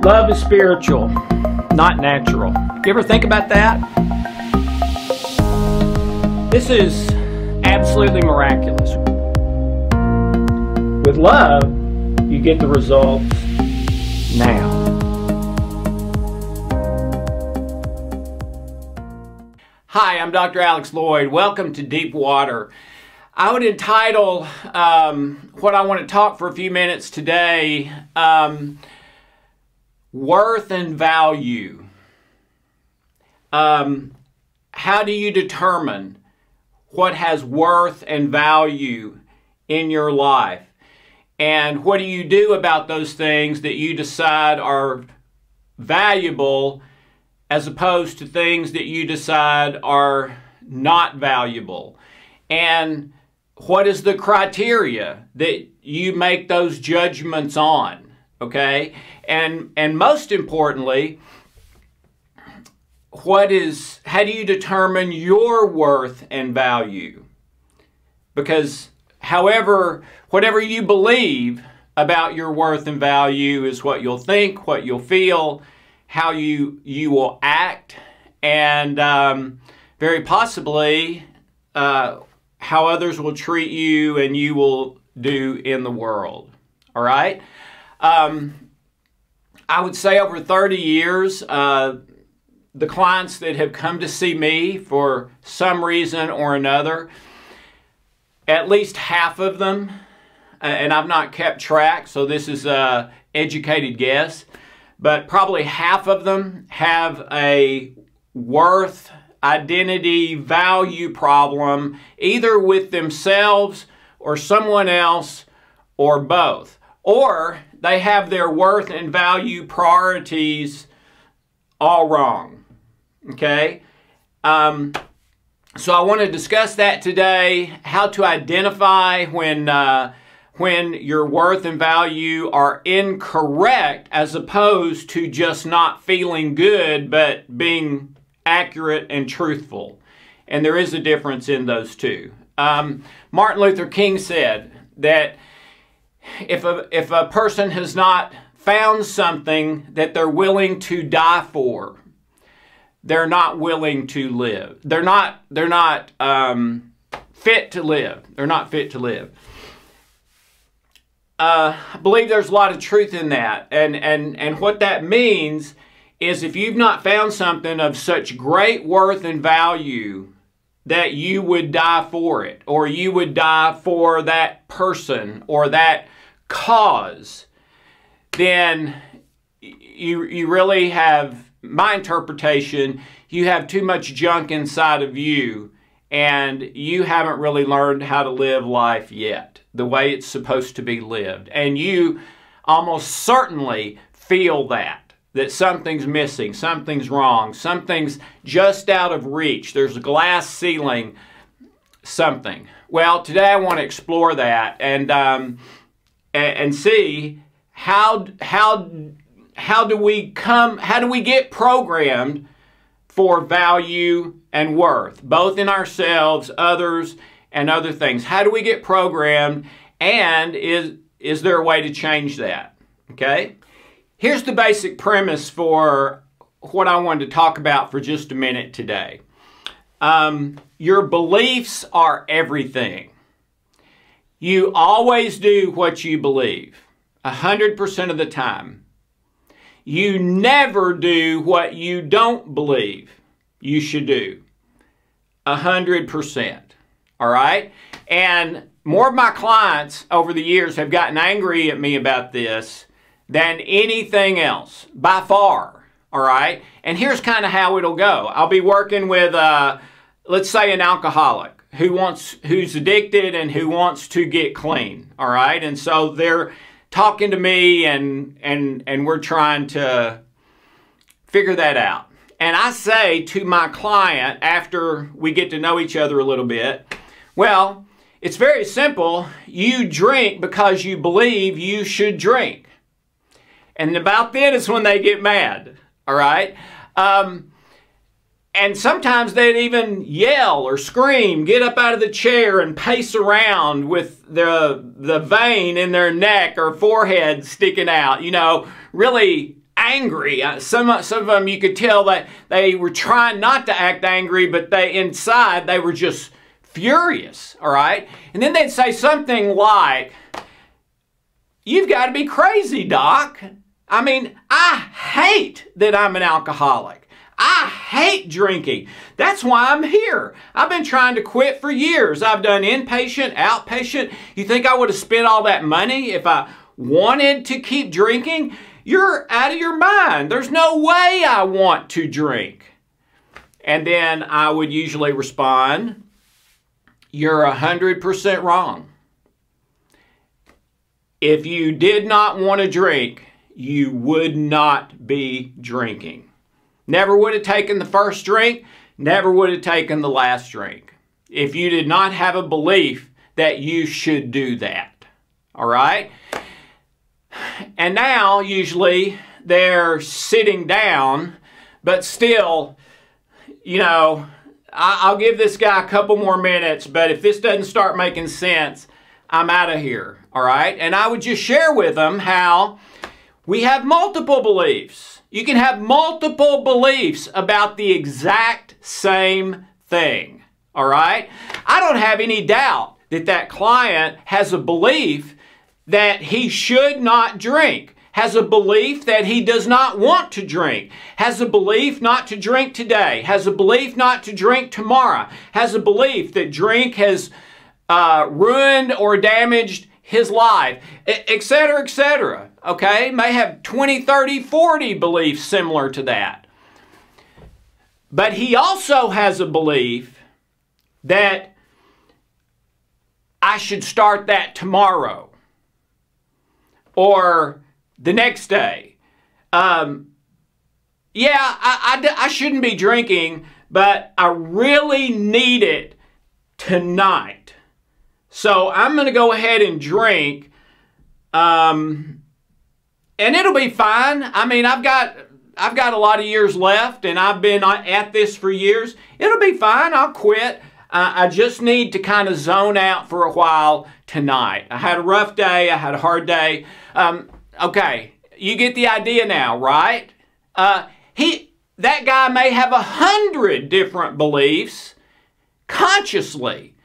Love is spiritual, not natural. You ever think about that? This is absolutely miraculous. With love, you get the results now. Hi, I'm Dr. Alex Loyd. Welcome to Deep Water. I would entitle what I want to talk for a few minutes today, worth and value. How do you determine what has worth and value in your life? And what do you do about those things that you decide are valuable as opposed to things that you decide are not valuable? And what is the criteria that you make those judgments on? Okay? And most importantly, how do you determine your worth and value? Because whatever you believe about your worth and value is what you'll think, what you'll feel, how you will act, and very possibly how others will treat you and you will do in the world. All right? I would say over 30 years, the clients that have come to see me for some reason or another, at least half of them, and I've not kept track, so this is an educated guess, but probably half of them have a worth, identity, value problem, either with themselves or someone else or both. Or they have their worth and value priorities all wrong. Okay? So I want to discuss that today, how to identify when your worth and value are incorrect as opposed to just not feeling good but being accurate and truthful. And there is a difference in those two. Martin Luther King said that if a person has not found something that they're willing to die for, they're not willing to live. They're not fit to live. They're not fit to live. I believe there's a lot of truth in that. And what that means is if you've not found something of such great worth and value that you would die for it, or you would die for that person or that cause, then you really have, my interpretation, you have too much junk inside of you and you haven't really learned how to live life yet the way it's supposed to be lived. And you almost certainly feel that something's missing, something's wrong, something's just out of reach. There's a glass ceiling, something. Well, today I want to explore that and see how do we get programmed for value and worth, both in ourselves, others, and other things. How do we get programmed, and is there a way to change that? Okay? Here's the basic premise for what I wanted to talk about for just a minute today. Your beliefs are everything. You always do what you believe, 100% of the time. You never do what you don't believe you should do, 100%. All right? And more of my clients over the years have gotten angry at me about this than anything else, by far. All right? And here's kind of how it'll go. I'll be working with, let's say, an alcoholic who's addicted and who wants to get clean. All right? And so they're talking to me and we're trying to figure that out. And I say to my client after we get to know each other a little bit, well, it's very simple. You drink because you believe you should drink. And about then is when they get mad. All right? And sometimes they'd even yell or scream, get up out of the chair and pace around with the vein in their neck or forehead sticking out, you know, really angry. Some of them you could tell that they were trying not to act angry, but inside they were just furious, all right? And then they'd say something like, "You've got to be crazy, Doc. I mean, I hate that I'm an alcoholic. I hate drinking. That's why I'm here. I've been trying to quit for years. I've done inpatient, outpatient. You think I would have spent all that money if I wanted to keep drinking? You're out of your mind. There's no way I want to drink." And then I would usually respond, "You're 100% wrong. If you did not want to drink, you would not be drinking. Never would have taken the first drink, never would have taken the last drink, if you did not have a belief that you should do that." All right? And now, usually, they're sitting down, but still, you know, I'll give this guy a couple more minutes, but if this doesn't start making sense, I'm out of here. All right? And I would just share with them how we have multiple beliefs. You can have multiple beliefs about the exact same thing. All right? I don't have any doubt that that client has a belief that he should not drink, has a belief that he does not want to drink, has a belief not to drink today, has a belief not to drink tomorrow, has a belief that drink has ruined or damaged his life, etc., etc. Okay? May have 20, 30, 40 beliefs similar to that. But he also has a belief that I should start that tomorrow or the next day. Yeah, I shouldn't be drinking, but I really need it tonight. So I'm going to go ahead and drink, and it'll be fine. I mean, I've got a lot of years left, and I've been at this for years. It'll be fine. I'll quit. I just need to kind of zone out for a while tonight. I had a rough day. I had a hard day. Okay, you get the idea now, right? That guy may have 100 different beliefs consciously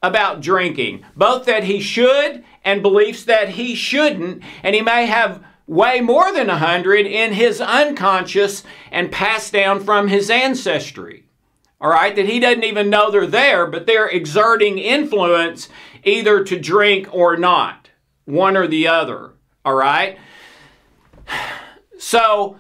about drinking, both that he should and beliefs that he shouldn't, and he may have way more than 100 in his unconscious and passed down from his ancestry. All right, that he doesn't even know they're there, but they're exerting influence either to drink or not, one or the other. All right? So,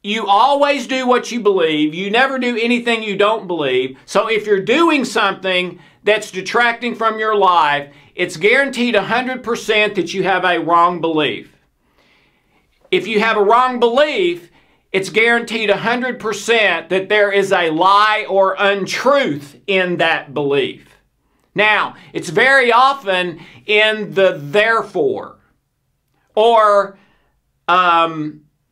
you always do what you believe. You never do anything you don't believe. So if you're doing something that's detracting from your life, it's guaranteed 100% that you have a wrong belief. If you have a wrong belief, it's guaranteed 100% that there is a lie or untruth in that belief. Now, it's very often in the therefore, or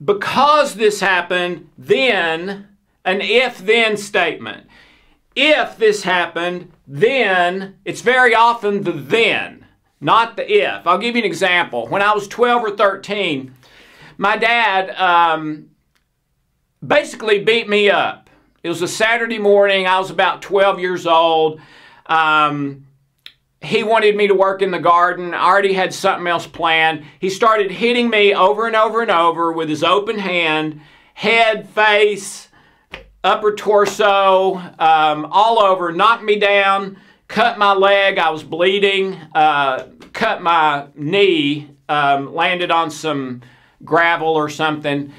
because this happened, then, an if-then statement. If this happened, then, it's very often the then, not the if. I'll give you an example. When I was 12 or 13, my dad basically beat me up. It was a Saturday morning. I was about 12 years old. He wanted me to work in the garden. I already had something else planned. He started hitting me over and over and over with his open hand, head, face, upper torso, all over, knocked me down, cut my leg. I was bleeding, cut my knee, landed on some gravel or something.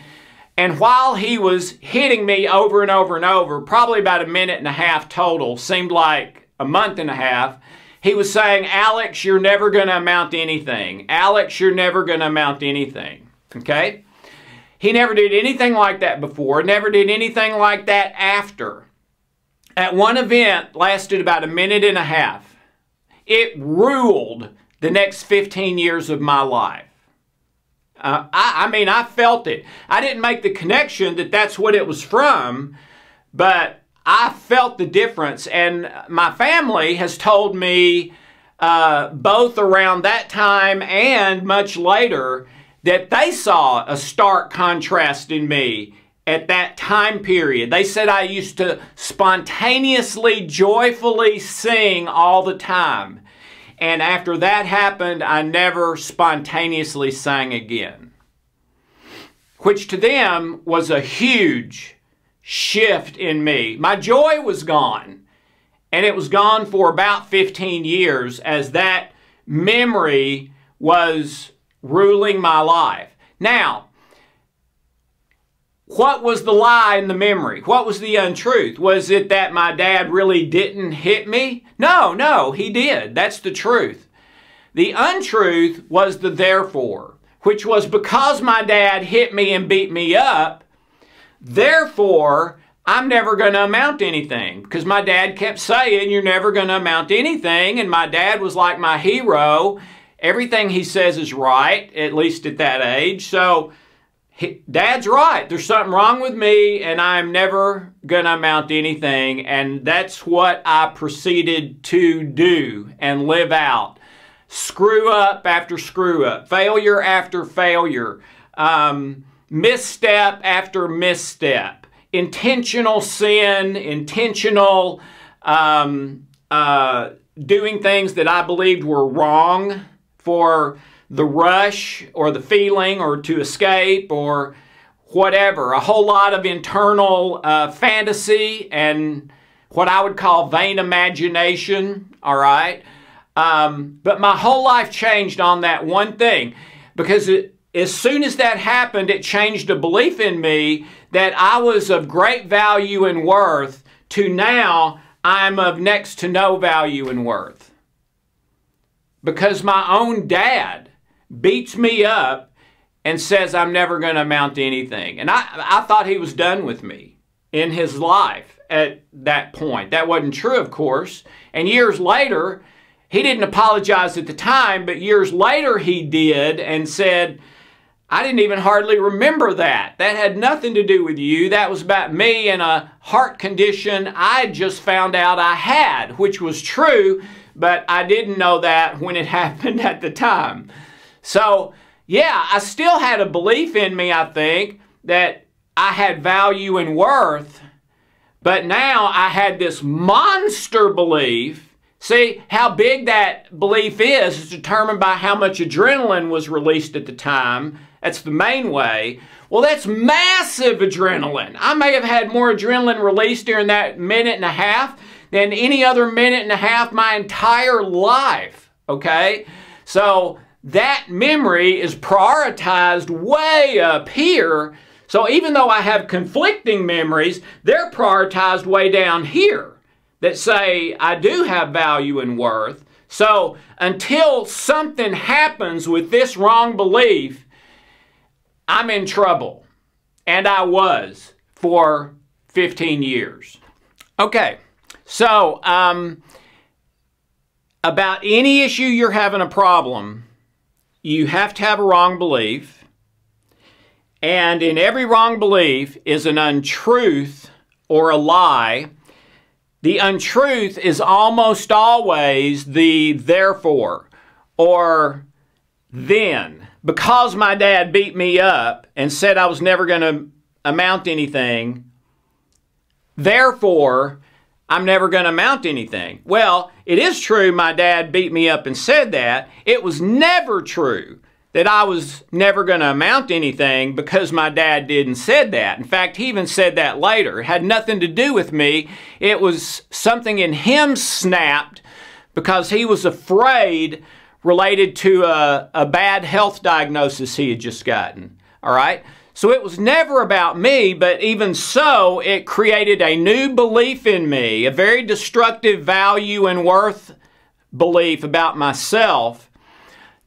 And while he was hitting me over and over and over, probably about a minute and a half total, seemed like a month and a half, he was saying, "Alex, you're never going to amount to anything. Alex, you're never going to amount to anything." Okay? He never did anything like that before, never did anything like that after. At one event, lasted about a minute and a half. It ruled the next 15 years of my life. I mean, I felt it. I didn't make the connection that that's what it was from, but I felt the difference, and my family has told me both around that time and much later that they saw a stark contrast in me at that time period. They said I used to spontaneously, joyfully sing all the time. And after that happened, I never spontaneously sang again. Which to them was a huge shift in me. My joy was gone. And it was gone for about 15 years as that memory was ruling my life. Now, what was the lie in the memory? What was the untruth? Was it that my dad really didn't hit me? No, he did. That's the truth. The untruth was the therefore, which was because my dad hit me and beat me up, therefore, I'm never going to amount to anything. Because my dad kept saying, you're never going to amount to anything. And my dad was like my hero. Everything he says is right, at least at that age. So, Dad's right. There's something wrong with me, and I'm never going to amount to anything. And that's what I proceeded to do and live out. Screw up after screw up. Failure after failure. Misstep after misstep. Intentional sin. Intentional doing things that I believed were wrong for the rush or the feeling or to escape or whatever. A whole lot of internal fantasy and what I would call vain imagination, all right? But my whole life changed on that one thing because as soon as that happened, it changed a belief in me that I was of great value and worth to now I'm of next to no value and worth. Because my own dad beats me up and says I'm never going to amount to anything. And I thought he was done with me in his life at that point. That wasn't true, of course. And years later, he didn't apologize at the time, but years later he did and said, I didn't even hardly remember that. That had nothing to do with you. That was about me and a heart condition I just found out I had, which was true, but I didn't know that when it happened at the time. So, yeah, I still had a belief in me, I think, that I had value and worth, but now I had this monster belief. See, how big that belief is determined by how much adrenaline was released at the time. That's the main way. Well, that's massive adrenaline. I may have had more adrenaline released during that minute and a half than any other minute and a half my entire life, okay? So that memory is prioritized way up here. So even though I have conflicting memories, they're prioritized way down here that say I do have value and worth. So until something happens with this wrong belief, I'm in trouble. And I was for 15 years. Okay, so about any issue you're having a problem, you have to have a wrong belief. And in every wrong belief is an untruth or a lie. The untruth is almost always the therefore or then. Because my dad beat me up and said I was never going to amount to anything, therefore, I'm never going to amount to anything. Well, it is true my dad beat me up and said that. It was never true that I was never going to amount to anything because my dad didn't said that. In fact, he even said that later. It had nothing to do with me. It was something in him snapped because he was afraid related to a bad health diagnosis he had just gotten. All right? So it was never about me, but even so, it created a new belief in me, a very destructive value and worth belief about myself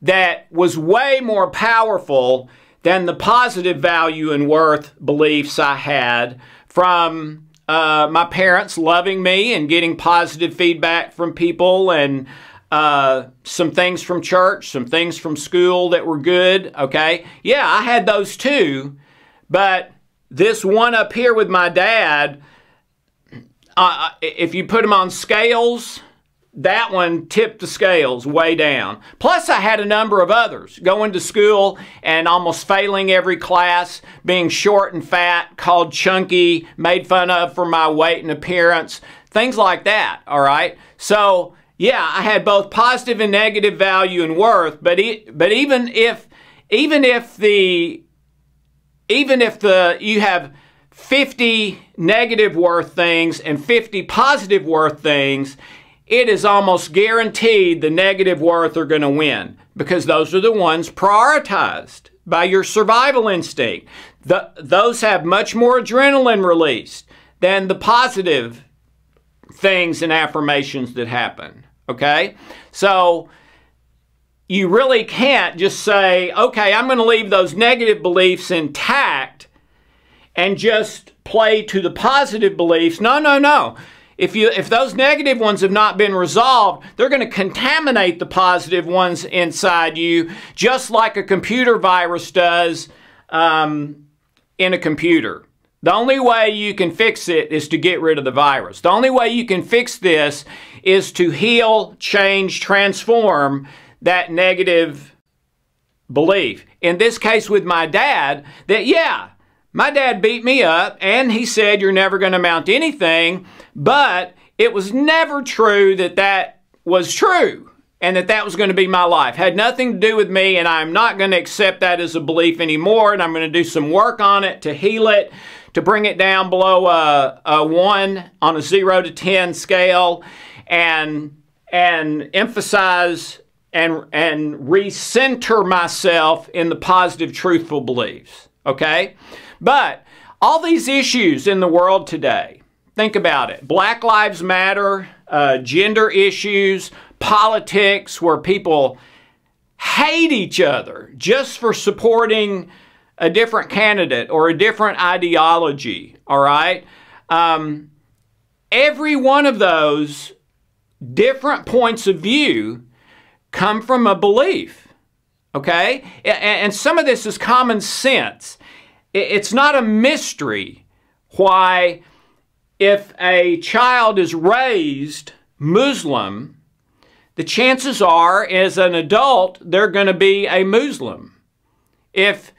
that was way more powerful than the positive value and worth beliefs I had from my parents loving me and getting positive feedback from people and some things from church, some things from school that were good, okay? Yeah, I had those too, but this one up here with my dad, if you put them on scales, that one tipped the scales way down. Plus, I had a number of others. Going to school and almost failing every class, being short and fat, called chunky, made fun of for my weight and appearance, things like that, all right? So, yeah, I had both positive and negative value and worth, but even if you have 50 negative worth things and 50 positive worth things, it is almost guaranteed the negative worth are going to win, because those are the ones prioritized by your survival instinct. Those have much more adrenaline released than the positive things and affirmations that happen, okay? So you really can't just say, okay, I'm going to leave those negative beliefs intact and just play to the positive beliefs. No, no, no. If those negative ones have not been resolved, they're going to contaminate the positive ones inside you, just like a computer virus does in a computer. The only way you can fix it is to get rid of the virus. The only way you can fix this is to heal, change, transform that negative belief. In this case with my dad, that yeah, my dad beat me up and he said you're never going to amount to anything, but it was never true that that was true and that that was going to be my life. Had nothing to do with me, and I'm not going to accept that as a belief anymore, and I'm going to do some work on it to heal it, to bring it down below a 1 on a 0 to 10 scale, and emphasize and recenter myself in the positive, truthful beliefs, okay? But all these issues in the world today, think about it. Black Lives Matter, gender issues, politics, where people hate each other just for supporting a different candidate or a different ideology, all right? Every one of those different points of view come from a belief, okay? And some of this is common sense. It's not a mystery why, if a child is raised Muslim, the chances are, as an adult, they're going to be a Muslim. If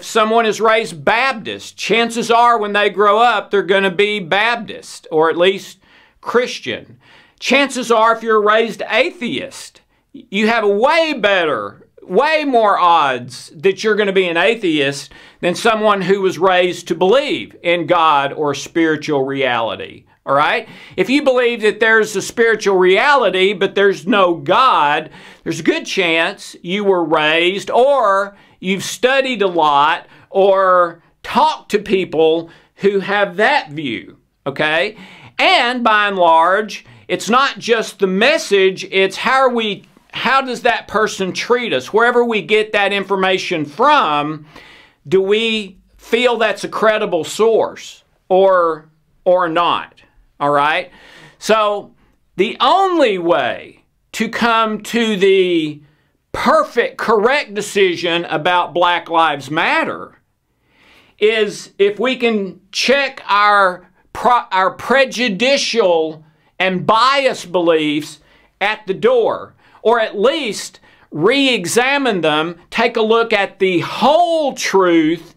someone is raised Baptist, chances are when they grow up, they're going to be Baptist, or at least Christian. Chances are, if you're raised atheist, you have a way more odds that you're going to be an atheist than someone who was raised to believe in God or spiritual reality. All right? If you believe that there's a spiritual reality, but there's no God, there's a good chance you were raised, or you've studied a lot, or talked to people who have that view. Okay? And by and large, it's not just the message, it's how does that person treat us? Wherever we get that information from, do we feel that's a credible source or not? All right? So the only way to come to the perfect, correct decision about Black Lives Matter is if we can check our prejudicial and biased beliefs at the door, or at least re-examine them, take a look at the whole truth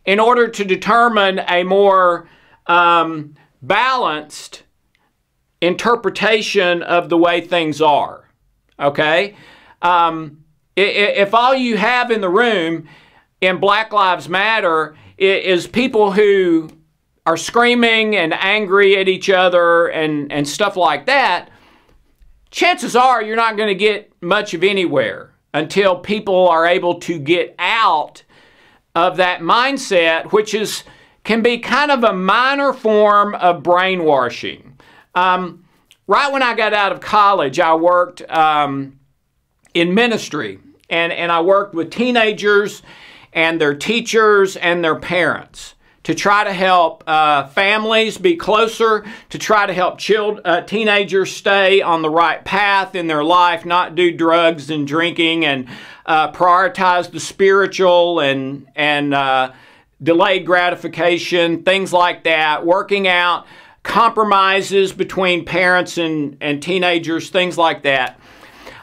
in order to determine a more balanced interpretation of the way things are. Okay? If all you have in the room in Black Lives Matter is people who are screaming and angry at each other and stuff like that, chances are you're not going to get much of anywhere until people are able to get out of that mindset, which can be kind of a minor form of brainwashing. Right when I got out of college, I worked in ministry, and I worked with teenagers and their teachers and their parents to try to help families be closer, to try to help teenagers stay on the right path in their life, not do drugs and drinking, and prioritize the spiritual and delayed gratification, things like that, working out compromises between parents and teenagers, things like that.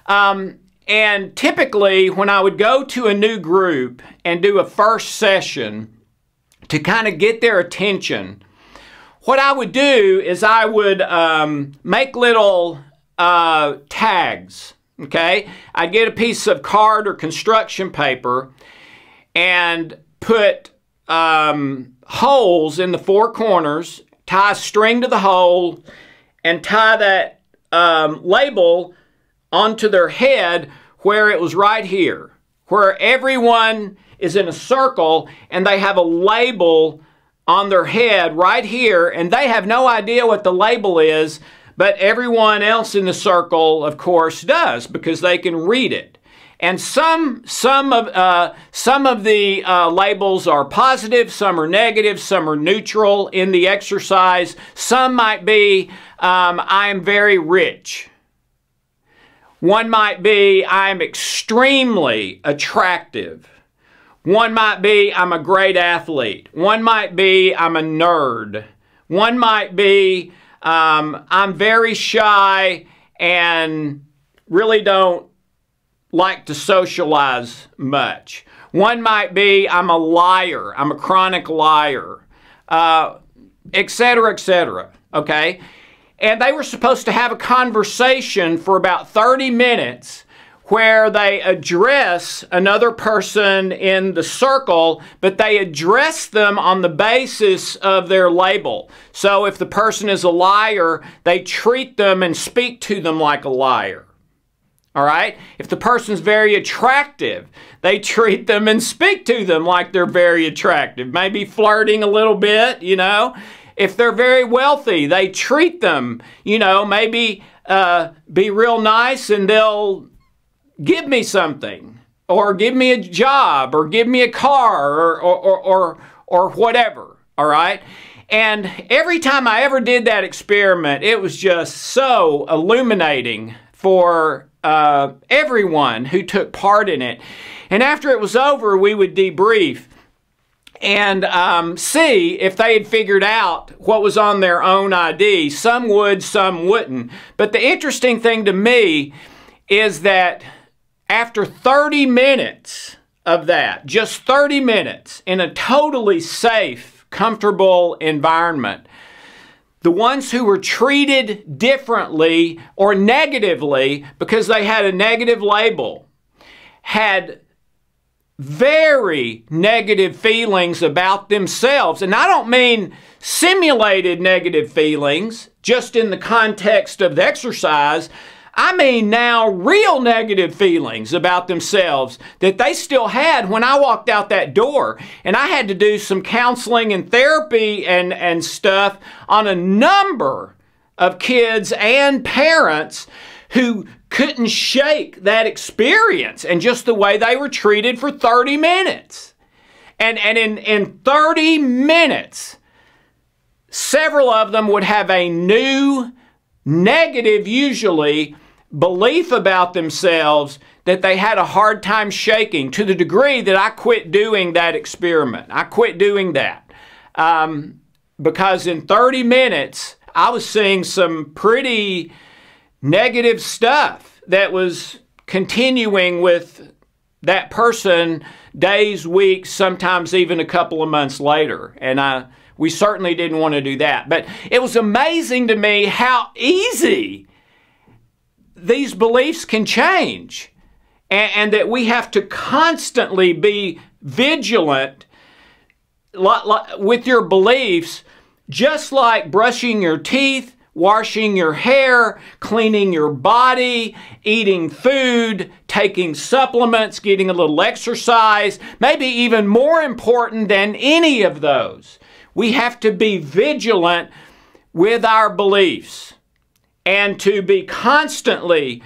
And typically, when I would go to a new group and do a first session to kind of get their attention, what I would do is I would make little tags, okay? I'd get a piece of card or construction paper and put holes in the four corners, tie a string to the hole, and tie that label onto their head where it was right here, where everyone is in a circle and they have a label on their head right here, and they have no idea what the label is, but everyone else in the circle, of course, does, because they can read it. And some of the labels are positive, some are negative, some are neutral in the exercise. Some might be, I am very rich. One might be, I am extremely attractive. One might be, I'm a great athlete. One might be, I'm a nerd. One might be, I'm very shy and really don't like to socialize much. One might be, I'm a liar. I'm a chronic liar, etc., etc., okay? And they were supposed to have a conversation for about 30 minutes where they address another person in the circle, but they address them on the basis of their label. So if the person is a liar, they treat them and speak to them like a liar. All right? If the person's very attractive, they treat them and speak to them like they're very attractive, maybe flirting a little bit, you know. If they're very wealthy, they treat them, you know, maybe be real nice and they'll give me something, or give me a job, or give me a car, or whatever, all right? And every time I ever did that experiment, it was just so illuminating for everyone who took part in it. And after it was over, we would debrief and see if they had figured out what was on their own ID. Some would, some wouldn't. But the interesting thing to me is that after 30 minutes of that, just 30 minutes in a totally safe, comfortable environment, the ones who were treated differently or negatively because they had a negative label had very negative feelings about themselves. And I don't mean simulated negative feelings just in the context of the exercise. I mean now real negative feelings about themselves that they still had when I walked out that door. And I had to do some counseling and therapy and stuff on a number of kids and parents who couldn't shake that experience and just the way they were treated for 30 minutes. And in 30 minutes, several of them would have a new, negative, usually, belief about themselves that they had a hard time shaking, to the degree that I quit doing that experiment. I quit doing that. Because in 30 minutes, I was seeing some pretty negative stuff that was continuing with that person days, weeks, sometimes even a couple of months later. And we certainly didn't want to do that. But it was amazing to me how easy these beliefs can change, and that we have to constantly be vigilant with your beliefs, just like brushing your teeth, washing your hair, cleaning your body, eating food, taking supplements, getting a little exercise. Maybe even more important than any of those, we have to be vigilant with our beliefs and to be constantly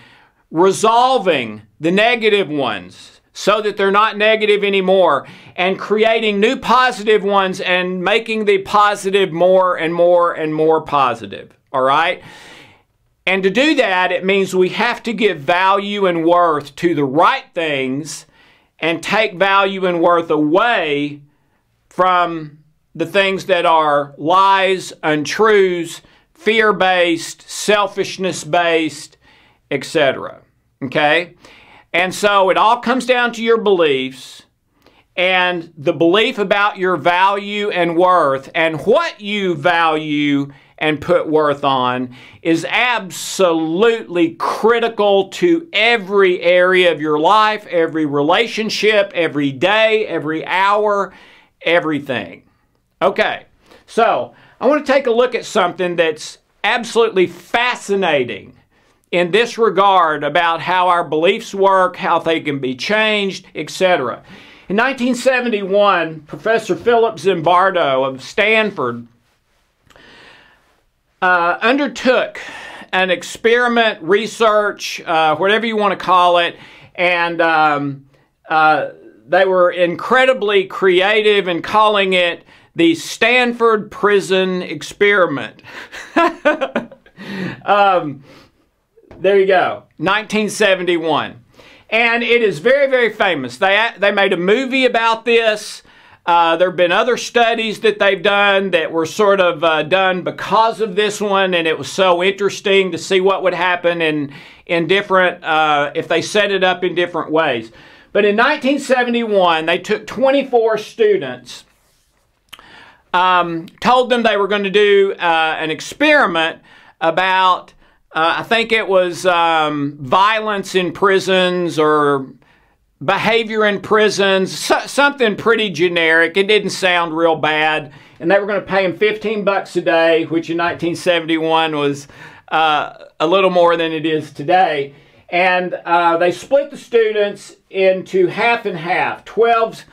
resolving the negative ones so that they're not negative anymore, and creating new positive ones and making the positive more and more and more positive. All right? And to do that, it means we have to give value and worth to the right things and take value and worth away from the things that are lies, untruths, fear-based, selfishness-based, etc. Okay? And so it all comes down to your beliefs and the belief about your value and worth, and what you value and put worth on is absolutely critical to every area of your life, every relationship, every day, every hour, everything. Okay, so I want to take a look at something that's absolutely fascinating in this regard about how our beliefs work, how they can be changed, etc. In 1971, Professor Philip Zimbardo of Stanford undertook an experiment, research, whatever you want to call it, and they were incredibly creative in calling it the Stanford Prison Experiment. There you go, 1971. And it is very, very famous. They made a movie about this. There have been other studies that they've done that were sort of done because of this one, and it was so interesting to see what would happen in different, if they set it up in different ways. But in 1971, they took 24 students, told them they were going to do an experiment about, I think it was violence in prisons or behavior in prisons, something pretty generic. It didn't sound real bad. And they were going to pay them $15 a day, which in 1971 was a little more than it is today. And they split the students into half and half. 12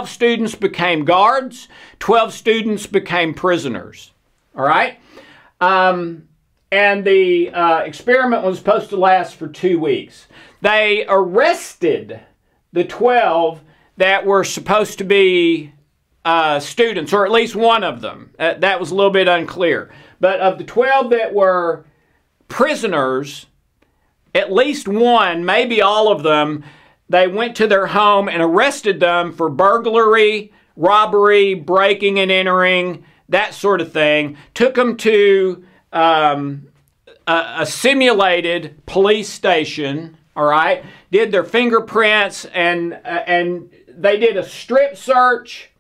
students became guards, 12 students became prisoners. All right? And the experiment was supposed to last for 2 weeks. They arrested the 12 that were supposed to be students, or at least one of them. That was a little bit unclear. But of the 12 that were prisoners, at least one, maybe all of them, they went to their home and arrested them for burglary, robbery, breaking and entering, that sort of thing. Took them to a simulated police station, all right? Did their fingerprints, and they did a strip search.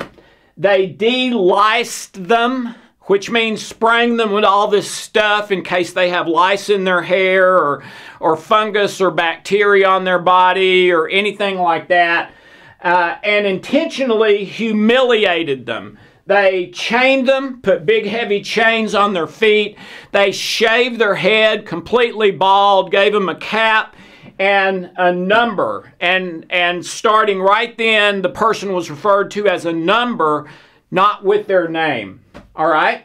They de-liced them, which means spraying them with all this stuff in case they have lice in their hair or fungus or bacteria on their body or anything like that, and intentionally humiliated them. They chained them, put big heavy chains on their feet. They shaved their head completely bald, gave them a cap and a number. And starting right then, the person was referred to as a number, not with their name. All right?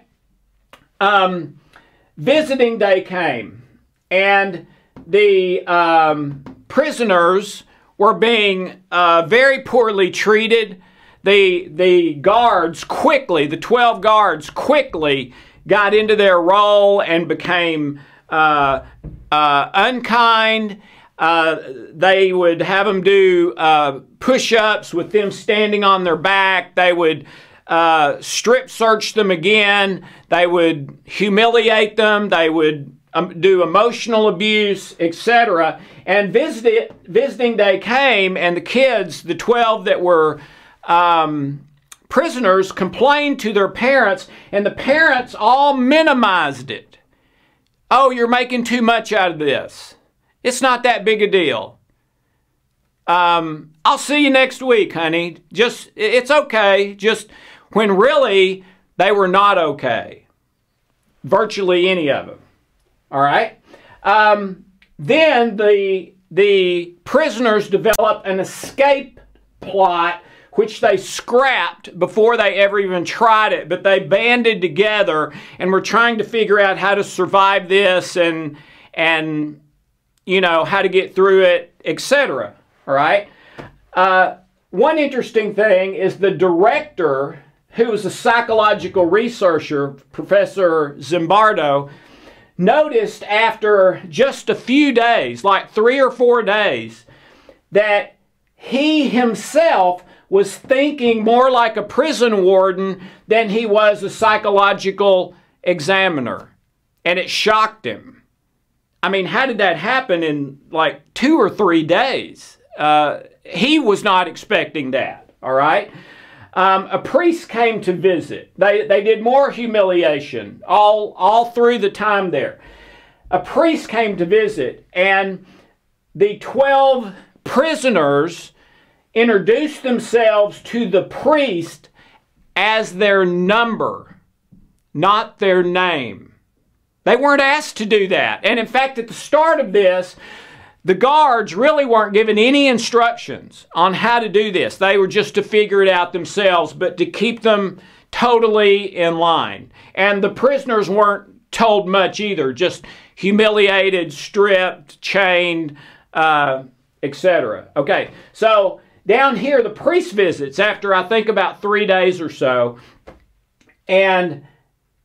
Visiting day came, and the prisoners were being very poorly treated. The guards quickly, the 12 guards quickly got into their role and became unkind. They would have them do push-ups with them standing on their back. They would strip search them again. They would humiliate them. They would do emotional abuse, etc. And visiting day came, and the kids, the 12 that were prisoners, complained to their parents, and the parents all minimized it. Oh, you're making too much out of this. It's not that big a deal. I'll see you next week, honey. It's okay. Just when really they were not okay. Virtually any of them. All right? Then the prisoners developed an escape plot, which they scrapped before they ever even tried it. But they banded together and were trying to figure out how to survive this and you know, how to get through it, etc. All right? One interesting thing is the director, who was a psychological researcher, Professor Zimbardo, noticed after just a few days, like 3 or 4 days, that he himself was thinking more like a prison warden than he was a psychological examiner. And it shocked him. I mean, how did that happen in like 2 or 3 days? He was not expecting that, all right? A priest came to visit. They did more humiliation all through the time there. A priest came to visit, and the 12 prisoners introduced themselves to the priest as their number, not their name. They weren't asked to do that. And in fact, at the start of this, the guards really weren't given any instructions on how to do this. They were just to figure it out themselves, but to keep them totally in line. And the prisoners weren't told much either, just humiliated, stripped, chained, etc. Okay, so down here, the priest visits after, I think, about 3 days or so, and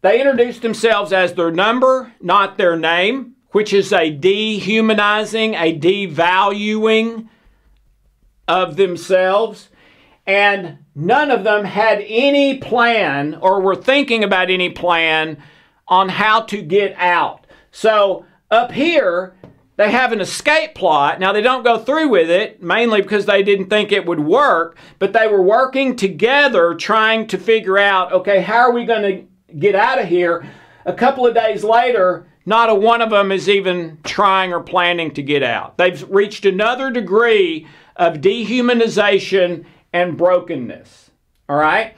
they introduce themselves as their number, not their name, which is a dehumanizing, a devaluing of themselves. And none of them had any plan or were thinking about any plan on how to get out. So up here, they have an escape plot. Now, they don't go through with it, mainly because they didn't think it would work, but they were working together trying to figure out, okay, how are we going to get out of here? A couple of days later, not a one of them is even trying or planning to get out. They've reached another degree of dehumanization and brokenness. All right?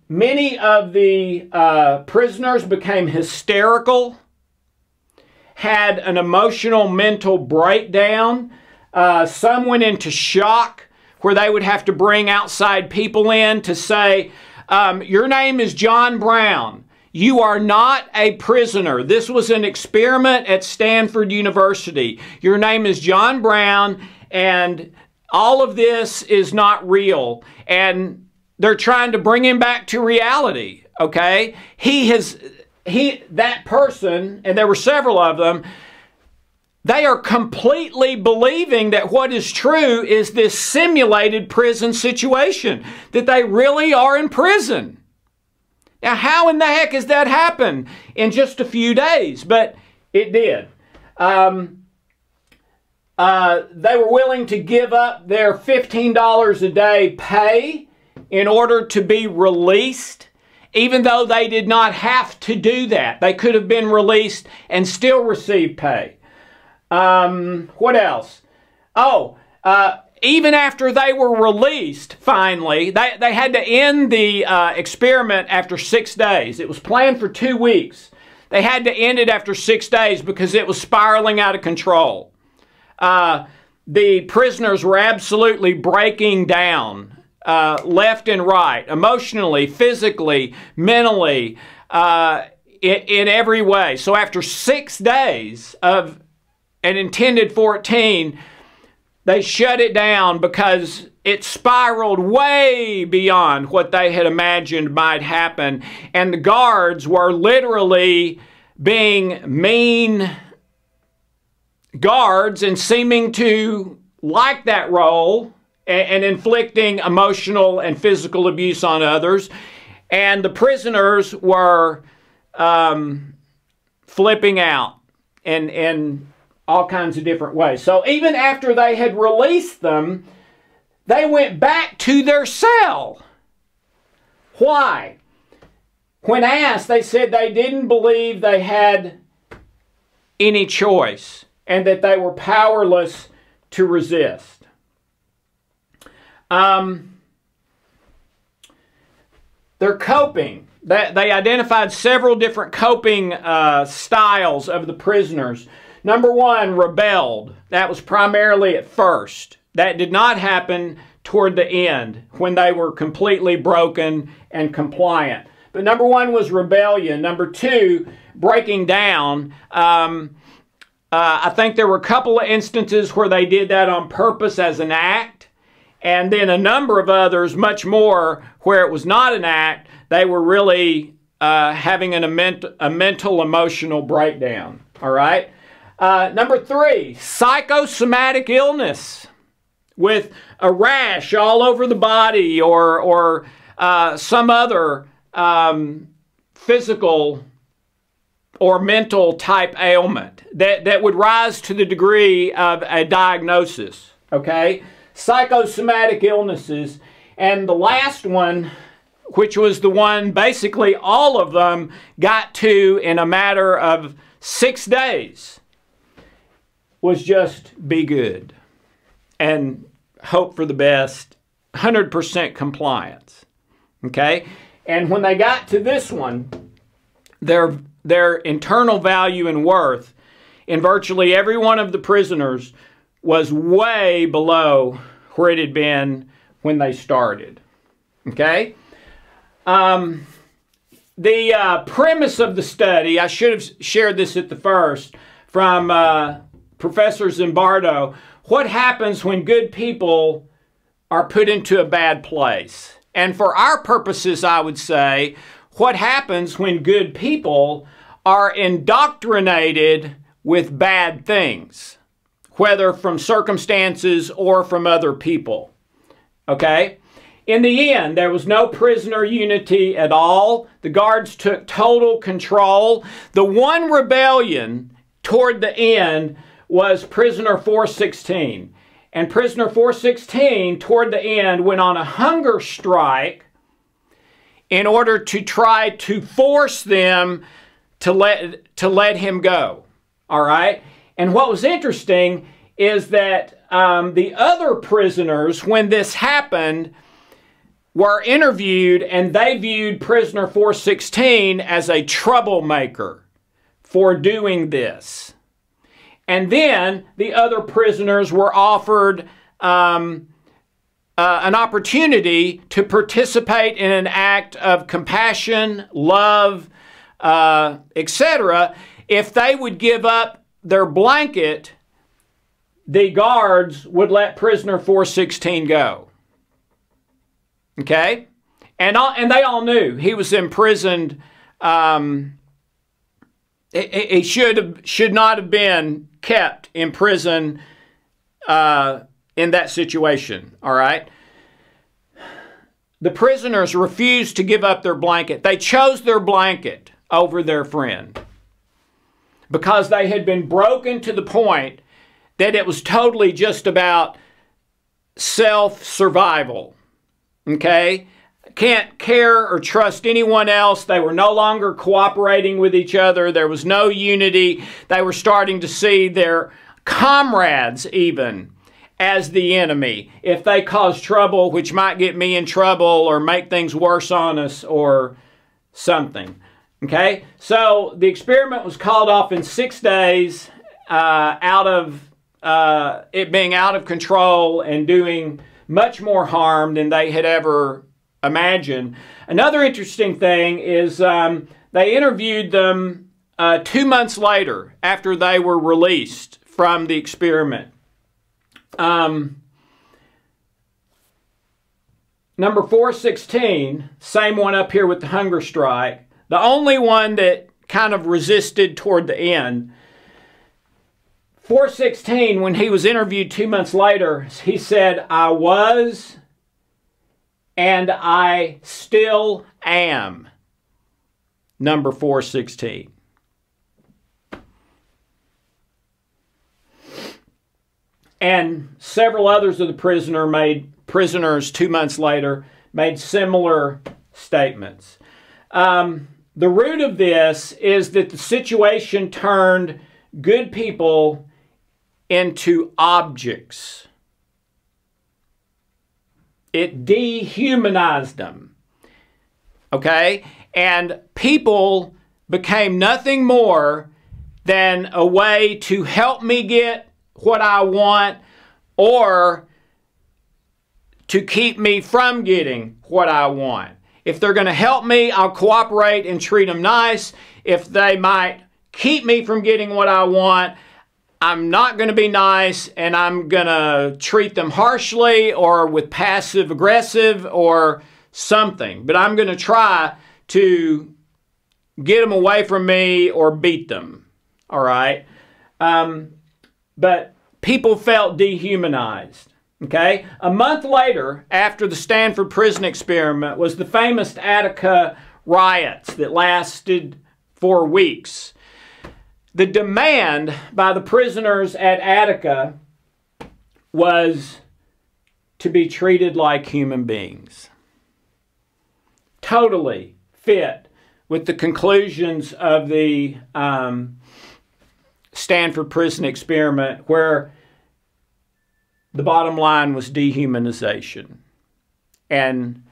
Many of the prisoners became hysterical, had an emotional mental breakdown. Some went into shock where they would have to bring outside people in to say, your name is John Brown. You are not a prisoner. This was an experiment at Stanford University. Your name is John Brown, and all of this is not real. And they're trying to bring him back to reality, okay? That person, and there were several of them, they are completely believing that what is true is this simulated prison situation, that they really are in prison. Now, how in the heck has that happened in just a few days? But it did. They were willing to give up their $15 a day pay in order to be released, even though they did not have to do that. They could have been released and still receive pay. What else? Even after they were released, finally, they had to end the experiment after 6 days. It was planned for 2 weeks. They had to end it after 6 days because it was spiraling out of control. The prisoners were absolutely breaking down, left and right, emotionally, physically, mentally, in every way. So after 6 days of an intended 14, they shut it down because it spiraled way beyond what they had imagined might happen. And the guards were literally being mean guards and seeming to like that role and inflicting emotional and physical abuse on others. And the prisoners were flipping out and all kinds of different ways. So even after they had released them, they went back to their cell. Why? When asked, they said they didn't believe they had any choice and that they were powerless to resist. They're coping. They identified several different coping styles of the prisoners. Number one, rebelled. That was primarily at first. That did not happen toward the end when they were completely broken and compliant. But number one was rebellion. Number two, breaking down. I think there were a couple of instances where they did that on purpose as an act. And then a number of others, much more, where it was not an act. They were really having a mental, emotional breakdown. All right? Number three, psychosomatic illness. with a rash all over the body or some other physical or mental type ailment that would rise to the degree of a diagnosis, okay? Psychosomatic illnesses. And the last one, which was the one basically all of them got to in a matter of 6 days, was just be good and hope for the best, 100% compliance, okay? And when they got to this one, their internal value and worth in virtually every one of the prisoners was way below where it had been when they started, okay? The premise of the study, I should have shared this at the first, from Professor Zimbardo. What happens when good people are put into a bad place? And for our purposes, I would say, what happens when good people are indoctrinated with bad things, whether from circumstances or from other people, okay? In the end, there was no prisoner unity at all. The guards took total control. The one rebellion toward the end was prisoner 416. And prisoner 416, toward the end, went on a hunger strike in order to try to force them to let him go. All right? And what was interesting is that the other prisoners, when this happened, were interviewed, and they viewed prisoner 416 as a troublemaker for doing this. And then the other prisoners were offered an opportunity to participate in an act of compassion, love, etc. If they would give up their blanket, the guards would let prisoner 416 go. Okay? And they all knew he was imprisoned. He should not have been kept in prison in that situation. All right? The prisoners refused to give up their blanket. They chose their blanket over their friend because they had been broken to the point that it was totally just about self-survival. Okay? Can't care or trust anyone else. They were no longer cooperating with each other. There was no unity. They were starting to see their comrades even as the enemy. If they cause trouble, which might get me in trouble or make things worse on us or something. Okay? So the experiment was called off in 6 days out of it being out of control and doing much more harm than they had ever imagined. Another interesting thing is they interviewed them 2 months later after they were released from the experiment. Number 416, same one up here with the hunger strike, the only one that kind of resisted toward the end. 416, when he was interviewed 2 months later, he said, "I was and I still am." Number 416. And several others of the prisoners 2 months later made similar statements. The root of this is that the situation turned good people into objects. It dehumanized them. Okay? And people became nothing more than a way to help me get what I want or to keep me from getting what I want. If they're going to help me, I'll cooperate and treat them nice. If they might keep me from getting what I want, I'm not going to be nice and I'm going to treat them harshly or with passive aggressive or something. But I'm going to try to get them away from me or beat them. All right? But people felt dehumanized. Okay? A month later, after the Stanford prison experiment, was the famous Attica riots that lasted for weeks. The demand by the prisoners at Attica was to be treated like human beings. Totally fit with the conclusions of the Stanford prison experiment, where the bottom line was dehumanization and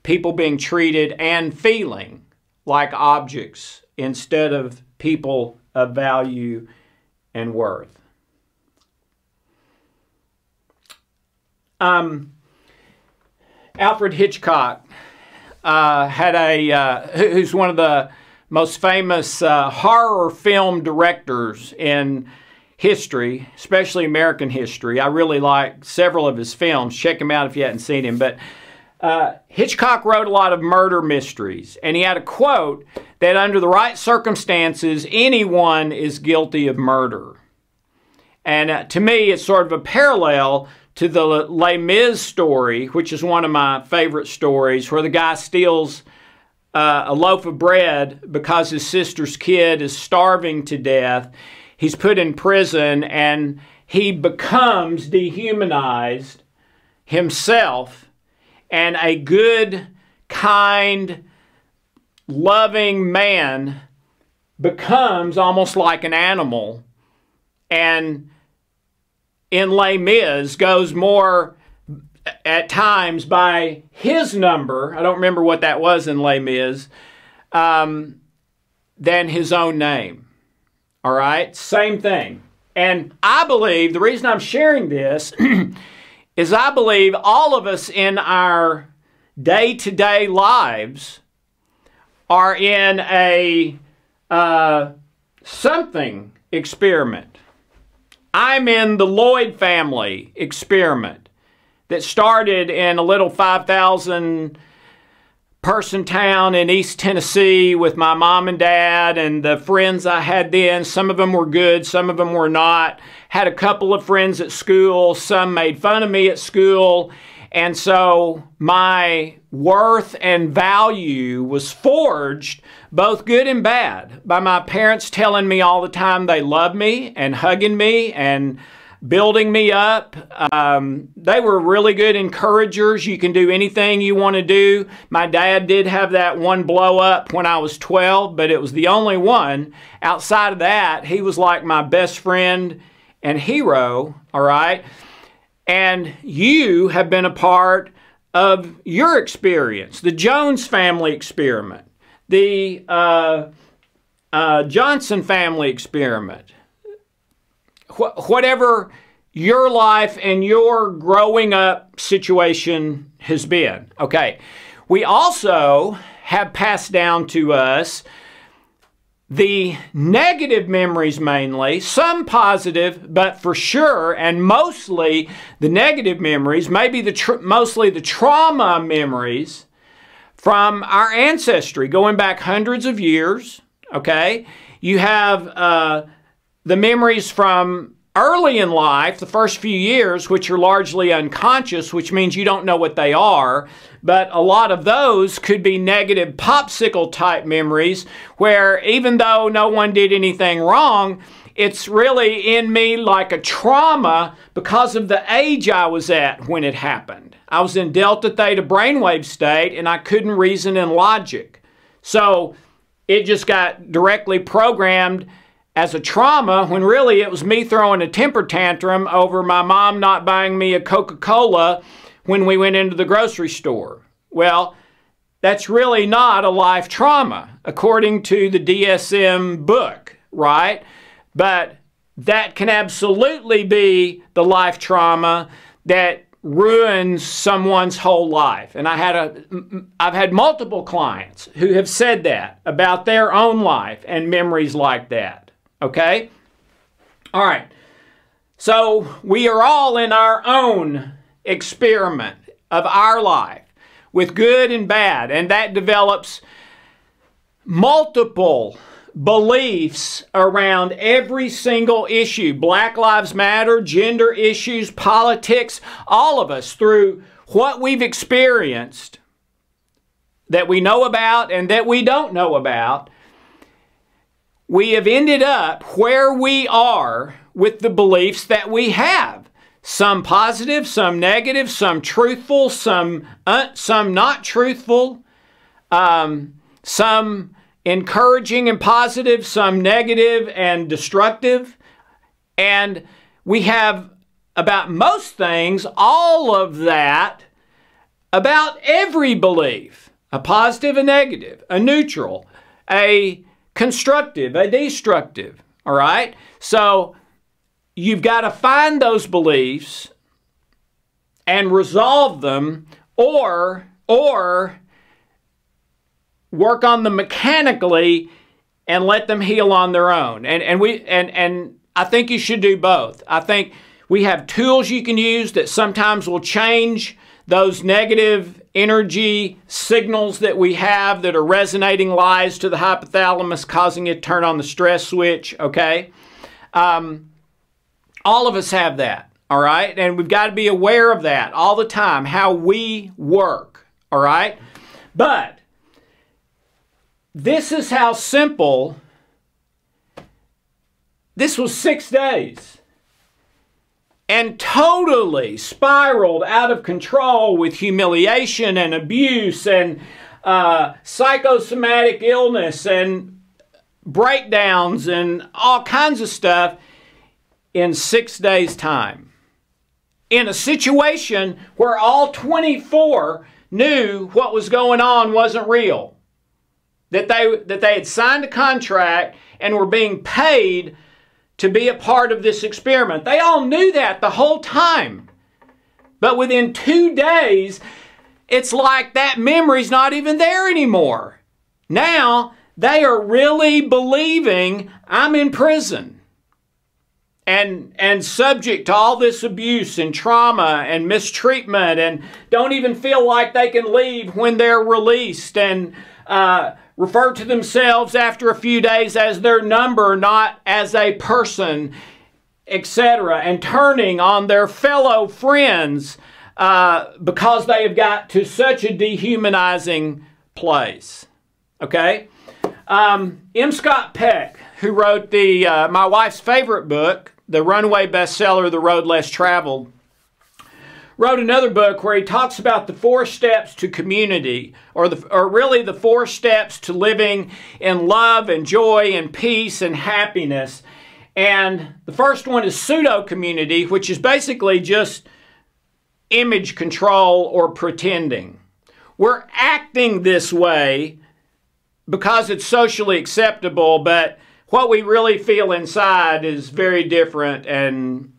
people being treated and feeling like objects instead of people of value and worth. Alfred Hitchcock who's one of the most famous horror film directors in history, especially American history. I really like several of his films. Check him out if you hadn't seen him. But Hitchcock wrote a lot of murder mysteries, and he had a quote that under the right circumstances, anyone is guilty of murder. And to me, it's sort of a parallel to the Les Mis story, which is one of my favorite stories, where the guy steals a loaf of bread because his sister's kid is starving to death. He's put in prison, and he becomes dehumanized himself, and a good, kind, loving man becomes almost like an animal, and in Les Mis goes more at times by his number, I don't remember what that was in Les Mis, than his own name. All right? Same thing. And I believe, the reason I'm sharing this is I believe all of us in our day-to-day lives are in a something experiment. I'm in the Loyd family experiment that started in a little 5,000 person town in East Tennessee with my mom and dad and the friends I had then. Some of them were good, some of them were not. Had a couple of friends at school, some made fun of me at school. And so my worth and value was forged, both good and bad, by my parents telling me all the time they loved me and hugging me and building me up. They were really good encouragers. You can do anything you want to do. My dad did have that one blow up when I was 12, but it was the only one. Outside of that, he was like my best friend and hero, all right? And you have been a part of your experience, the Jones family experiment, the Johnson family experiment, whatever your life and your growing up situation has been. Okay, we also have passed down to us the negative memories mainly, some positive, but for sure, and mostly the negative memories, maybe mostly the trauma memories from our ancestry, going back hundreds of years, okay? You have the memories from early in life, the first few years, which are largely unconscious, which means you don't know what they are, but a lot of those could be negative popsicle type memories where even though no one did anything wrong, it's really in me like a trauma because of the age I was at when it happened. I was in delta theta brainwave state and I couldn't reason in logic. So it just got directly programmed as a trauma when really it was me throwing a temper tantrum over my mom not buying me a Coca-Cola when we went into the grocery store. Well, that's really not a life trauma, according to the DSM book, right? But that can absolutely be the life trauma that ruins someone's whole life. And I've had multiple clients who have said that about their own life and memories like that. Okay? All right. So we are all in our own experiment of our life with good and bad, and that develops multiple beliefs around every single issue. Black Lives Matter, gender issues, politics, all of us, through what we've experienced that we know about and that we don't know about, we have ended up where we are with the beliefs that we have. Some positive, some negative, some truthful, some not truthful, some encouraging and positive, some negative and destructive. And we have, about most things, all of that about every belief. A positive, a negative, a neutral, a constructive, a destructive. All right? So you've got to find those beliefs and resolve them, or work on them mechanically and let them heal on their own. And I think you should do both. I think we have tools you can use that sometimes will change those negative energy signals that we have that are resonating lies to the hypothalamus, causing it to turn on the stress switch, okay? All of us have that, all right? And we've got to be aware of that all the time, how we work, all right? But this is how simple. This was 6 days. And totally spiraled out of control with humiliation and abuse and psychosomatic illness and breakdowns and all kinds of stuff in 6 days' time. In a situation where all 24 knew what was going on wasn't real. That they had signed a contract and were being paid to be a part of this experiment. They all knew that the whole time. But within 2 days, it's like that memory's not even there anymore. Now, they are really believing I'm in prison and subject to all this abuse and trauma and mistreatment, and don't even feel like they can leave when they're released, and refer to themselves after a few days as their number, not as a person, etc., and turning on their fellow friends because they have got to such a dehumanizing place. Okay? M. Scott Peck, who wrote my wife's favorite book, the runaway bestseller, The Road Less Traveled, wrote another book where he talks about the 4 steps to community, or really the 4 steps to living in love and joy and peace and happiness. And the first one is pseudo-community, which is basically just image control or pretending. We're acting this way because it's socially acceptable, but what we really feel inside is very different and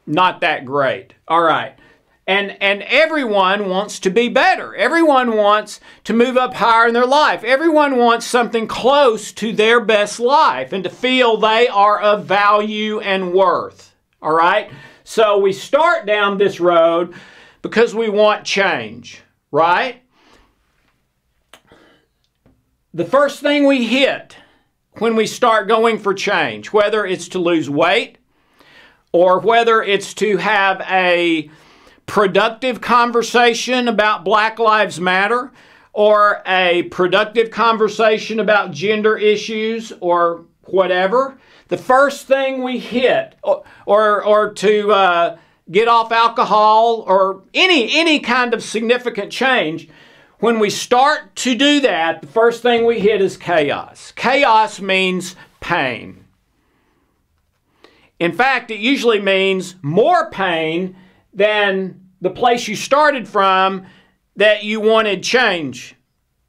not that great. All right. And everyone wants to be better. Everyone wants to move up higher in their life. Everyone wants something close to their best life and to feel they are of value and worth. All right? So we start down this road because we want change, right? The first thing we hit when we start going for change, whether it's to lose weight or whether it's to have a productive conversation about Black Lives Matter, or a productive conversation about gender issues or whatever, the first thing we hit, or to get off alcohol, or any kind of significant change, when we start to do that, the first thing we hit is chaos. Chaos means pain. In fact, it usually means more pain than the place you started from that you wanted change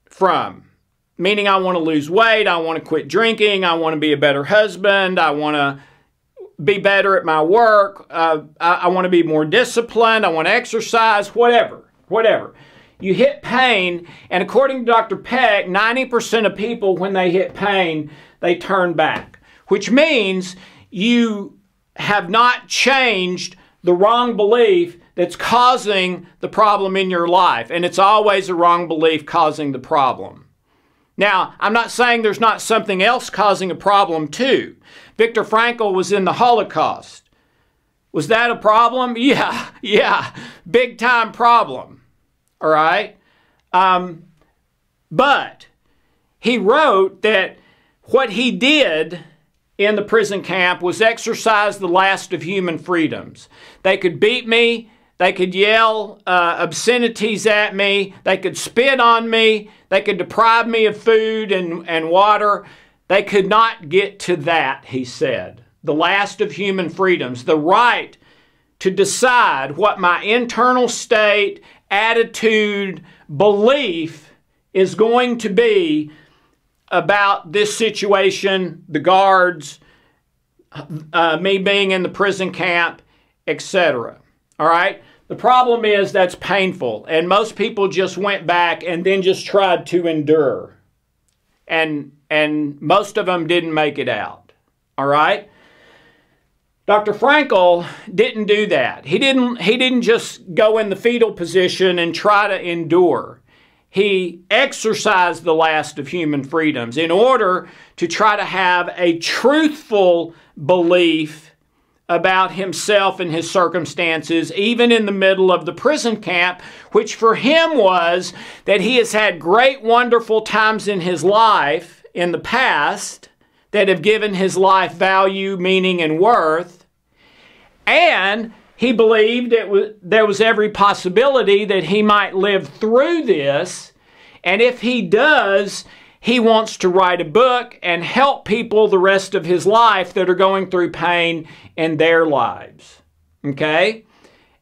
from. Meaning, I want to lose weight, I want to quit drinking, I want to be a better husband, I want to be better at my work, I want to be more disciplined, I want to exercise, whatever. You hit pain, and according to Dr. Peck, 90% of people, when they hit pain, they turn back. Which means you have not changed the wrong belief that's causing the problem in your life. And it's always a wrong belief causing the problem. Now, I'm not saying there's not something else causing a problem too. Viktor Frankl was in the Holocaust. Was that a problem? Yeah, big time problem. All right? But he wrote that what he did in the prison camp was exercise the last of human freedoms. They could beat me, they could yell obscenities at me, they could spit on me, they could deprive me of food and water. They could not get to that, he said. The last of human freedoms, the right to decide what my internal state, attitude, belief is going to be about this situation, the guards, me being in the prison camp, etc. All right? The problem is that's painful, and most people just went back and then just tried to endure. And most of them didn't make it out. All right? Dr. Frankl didn't do that. He didn't just go in the fetal position and try to endure. He exercised the last of human freedoms in order to try to have a truthful belief about himself and his circumstances, even in the middle of the prison camp, which for him was that he has had great, wonderful times in his life in the past that have given his life value, meaning, and worth. And he believed there was every possibility that he might live through this. And if he does, he wants to write a book and help people the rest of his life that are going through pain in their lives. Okay?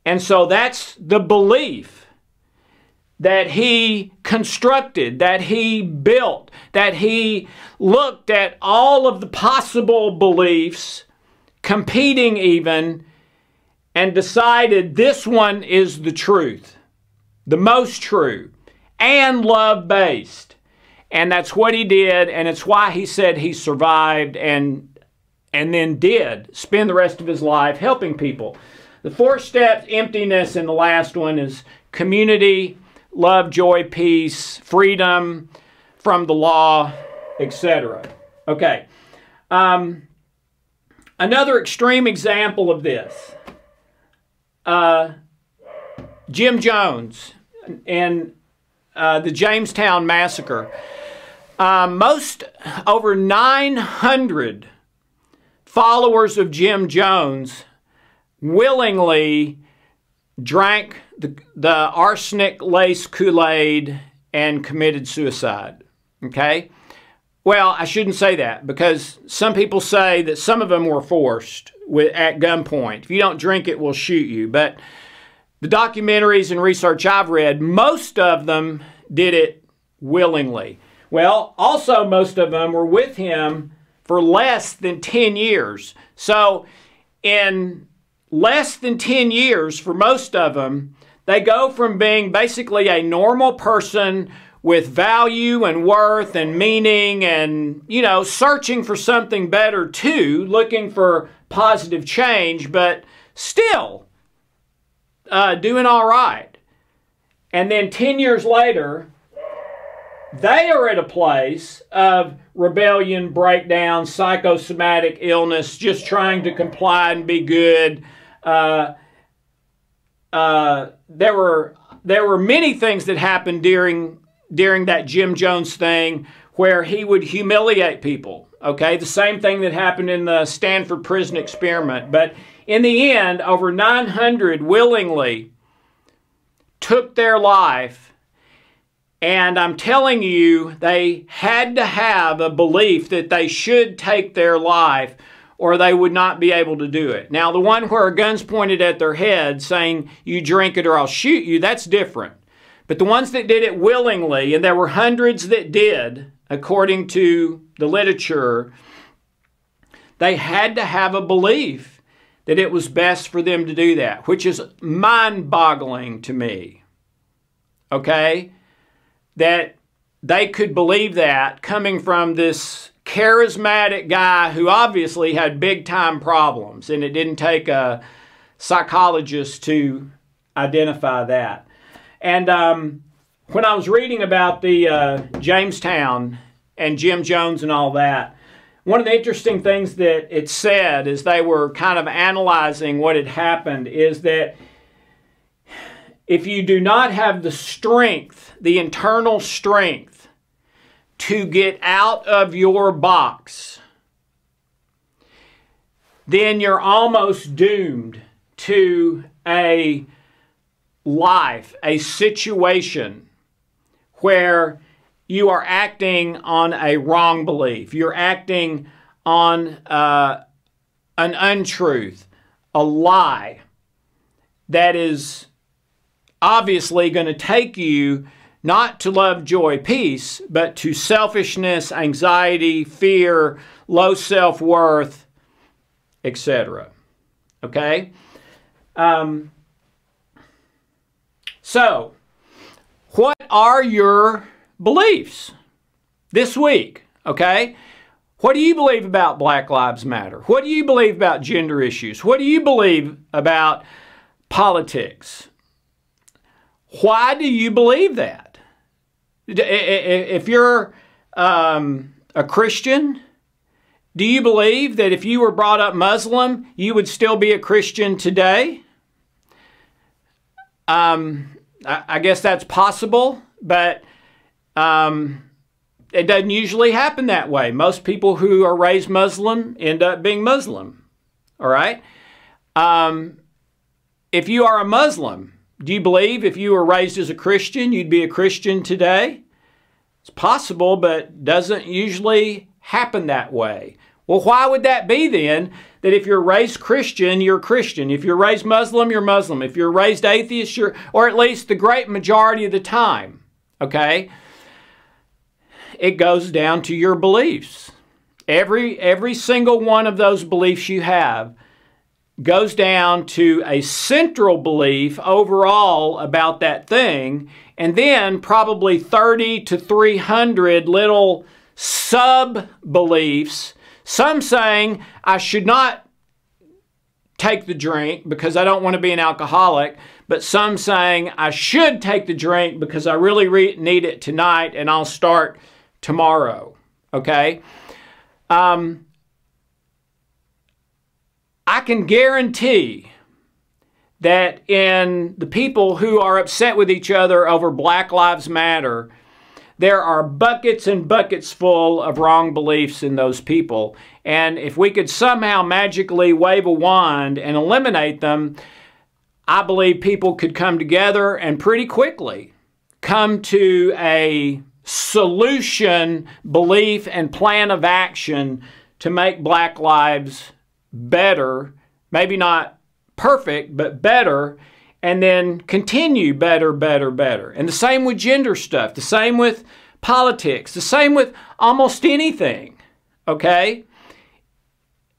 And so that's the belief that he constructed, that he built, that he looked at all of the possible beliefs, competing even, and decided this one is the truth, the most true, and love-based. And that's what he did, and it's why he said he survived and then did spend the rest of his life helping people. The 4 steps, emptiness, and the last one is community, love, joy, peace, freedom from the law, etc. Okay. Another extreme example of this. Jim Jones and the Jamestown Massacre. Over 900 followers of Jim Jones willingly drank the arsenic-laced Kool-Aid and committed suicide. Okay? Well, I shouldn't say that, because some people say that some of them were forced at gunpoint. If you don't drink it, we'll shoot you. But the documentaries and research I've read, most of them did it willingly. Well, also most of them were with him for less than 10 years. So in less than 10 years, for most of them, they go from being basically a normal person with value and worth and meaning and, you know, searching for something better too, looking for positive change, but still doing all right. And then 10 years later, they are at a place of rebellion, breakdown, psychosomatic illness, just trying to comply and be good. There were many things that happened during that Jim Jones thing where he would humiliate people. Okay, the same thing that happened in the Stanford prison experiment. But in the end, over 900 willingly took their life. And I'm telling you, they had to have a belief that they should take their life or they would not be able to do it. Now, the one where a gun's pointed at their head saying, you drink it or I'll shoot you, that's different. But the ones that did it willingly, and there were hundreds that did, according to the literature, they had to have a belief that it was best for them to do that, which is mind-boggling to me. Okay? That they could believe that coming from this charismatic guy who obviously had big-time problems, and it didn't take a psychologist to identify that. And when I was reading about the Jamestown and Jim Jones and all that, one of the interesting things that it said as they were kind of analyzing what had happened is that if you do not have the strength, the internal strength, to get out of your box, then you're almost doomed to a life, a situation where you are acting on a wrong belief. You're acting on an untruth, a lie that is obviously going to take you not to love, joy, peace, but to selfishness, anxiety, fear, low self-worth, etc. Okay? So, what are your beliefs this week? Okay? What do you believe about Black Lives Matter? What do you believe about gender issues? What do you believe about politics? Why do you believe that? If you're a Christian, do you believe that if you were brought up Muslim, you would still be a Christian today? I guess that's possible, but it doesn't usually happen that way. Most people who are raised Muslim end up being Muslim. All right? If you are a Muslim, do you believe if you were raised as a Christian, you'd be a Christian today? It's possible, but doesn't usually happen that way. Well, why would that be then? That if you're raised Christian, you're Christian. If you're raised Muslim, you're Muslim. If you're raised atheist, you're, or at least the great majority of the time, okay? It goes down to your beliefs. Every single one of those beliefs you have goes down to a central belief overall about that thing, and then probably 30 to 300 little sub-beliefs. Some saying, I should not take the drink because I don't want to be an alcoholic, but some saying, I should take the drink because I really need it tonight and I'll start tomorrow. Okay? I can guarantee that in the people who are upset with each other over Black Lives Matter, there are buckets and buckets full of wrong beliefs in those people. And if we could somehow magically wave a wand and eliminate them, I believe people could come together and pretty quickly come to a solution, belief, and plan of action to make Black lives better, maybe not perfect, but better, and then continue better, better, better. And the same with gender stuff, the same with politics, the same with almost anything, okay?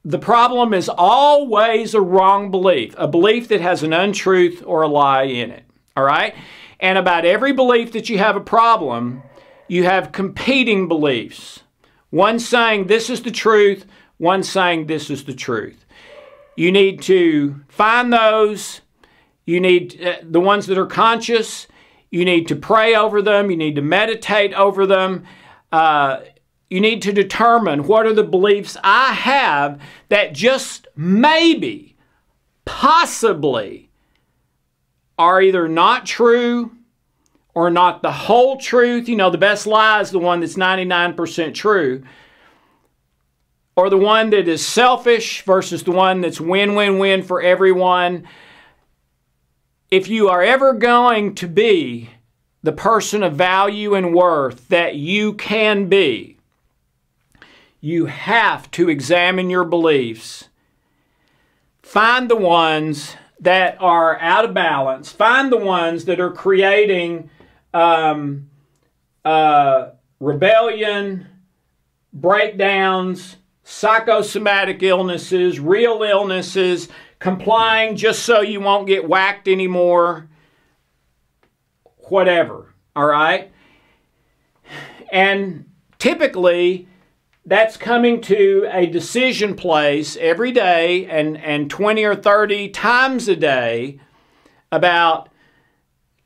The problem is always a wrong belief, a belief that has an untruth or a lie in it, all right? And about every belief that you have a problem, you have competing beliefs. One saying this is the truth, one saying this is the truth. You need to find those. You need the ones that are conscious. You need to pray over them. You need to meditate over them. You need to determine what are the beliefs I have that just maybe, possibly, are either not true or not the whole truth. You know, the best lie is the one that's 99% true. Or the one that is selfish versus the one that's win-win-win for everyone. If you are ever going to be the person of value and worth that you can be, you have to examine your beliefs. Find the ones that are out of balance. Find the ones that are creating rebellion, breakdowns, psychosomatic illnesses, real illnesses, complying just so you won't get whacked anymore, whatever, all right? And typically, that's coming to a decision place every day and 20 or 30 times a day about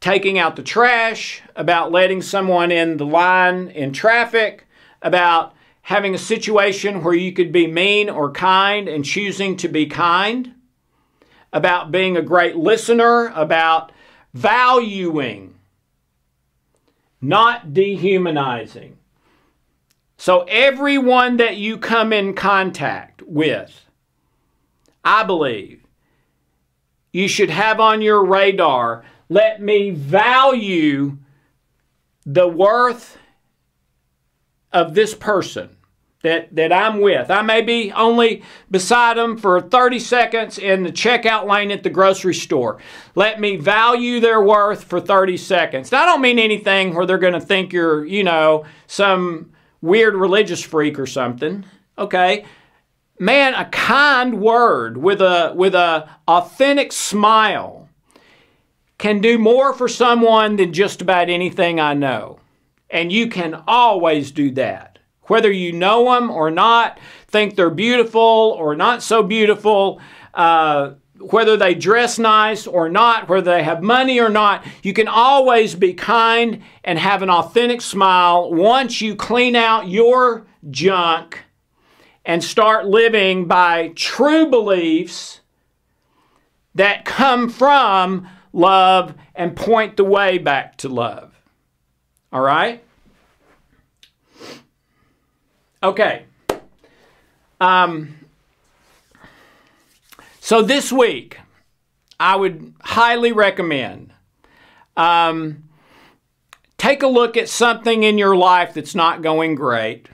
taking out the trash, about letting someone in the line in traffic, about having a situation where you could be mean or kind and choosing to be kind, about being a great listener, about valuing, not dehumanizing. So everyone that you come in contact with, I believe, you should have on your radar, let me value the worth of this person that I'm with. I may be only beside them for 30 seconds in the checkout lane at the grocery store. Let me value their worth for 30 seconds. Now, I don't mean anything where they're going to think you're, you know, some weird religious freak or something. Okay? Man, a kind word with a authentic smile can do more for someone than just about anything I know. And you can always do that. Whether you know them or not, think they're beautiful or not so beautiful, whether they dress nice or not, whether they have money or not, you can always be kind and have an authentic smile once you clean out your junk and start living by true beliefs that come from love and point the way back to love. All right? Okay. So this week, I would highly recommend take a look at something in your life that's not going great.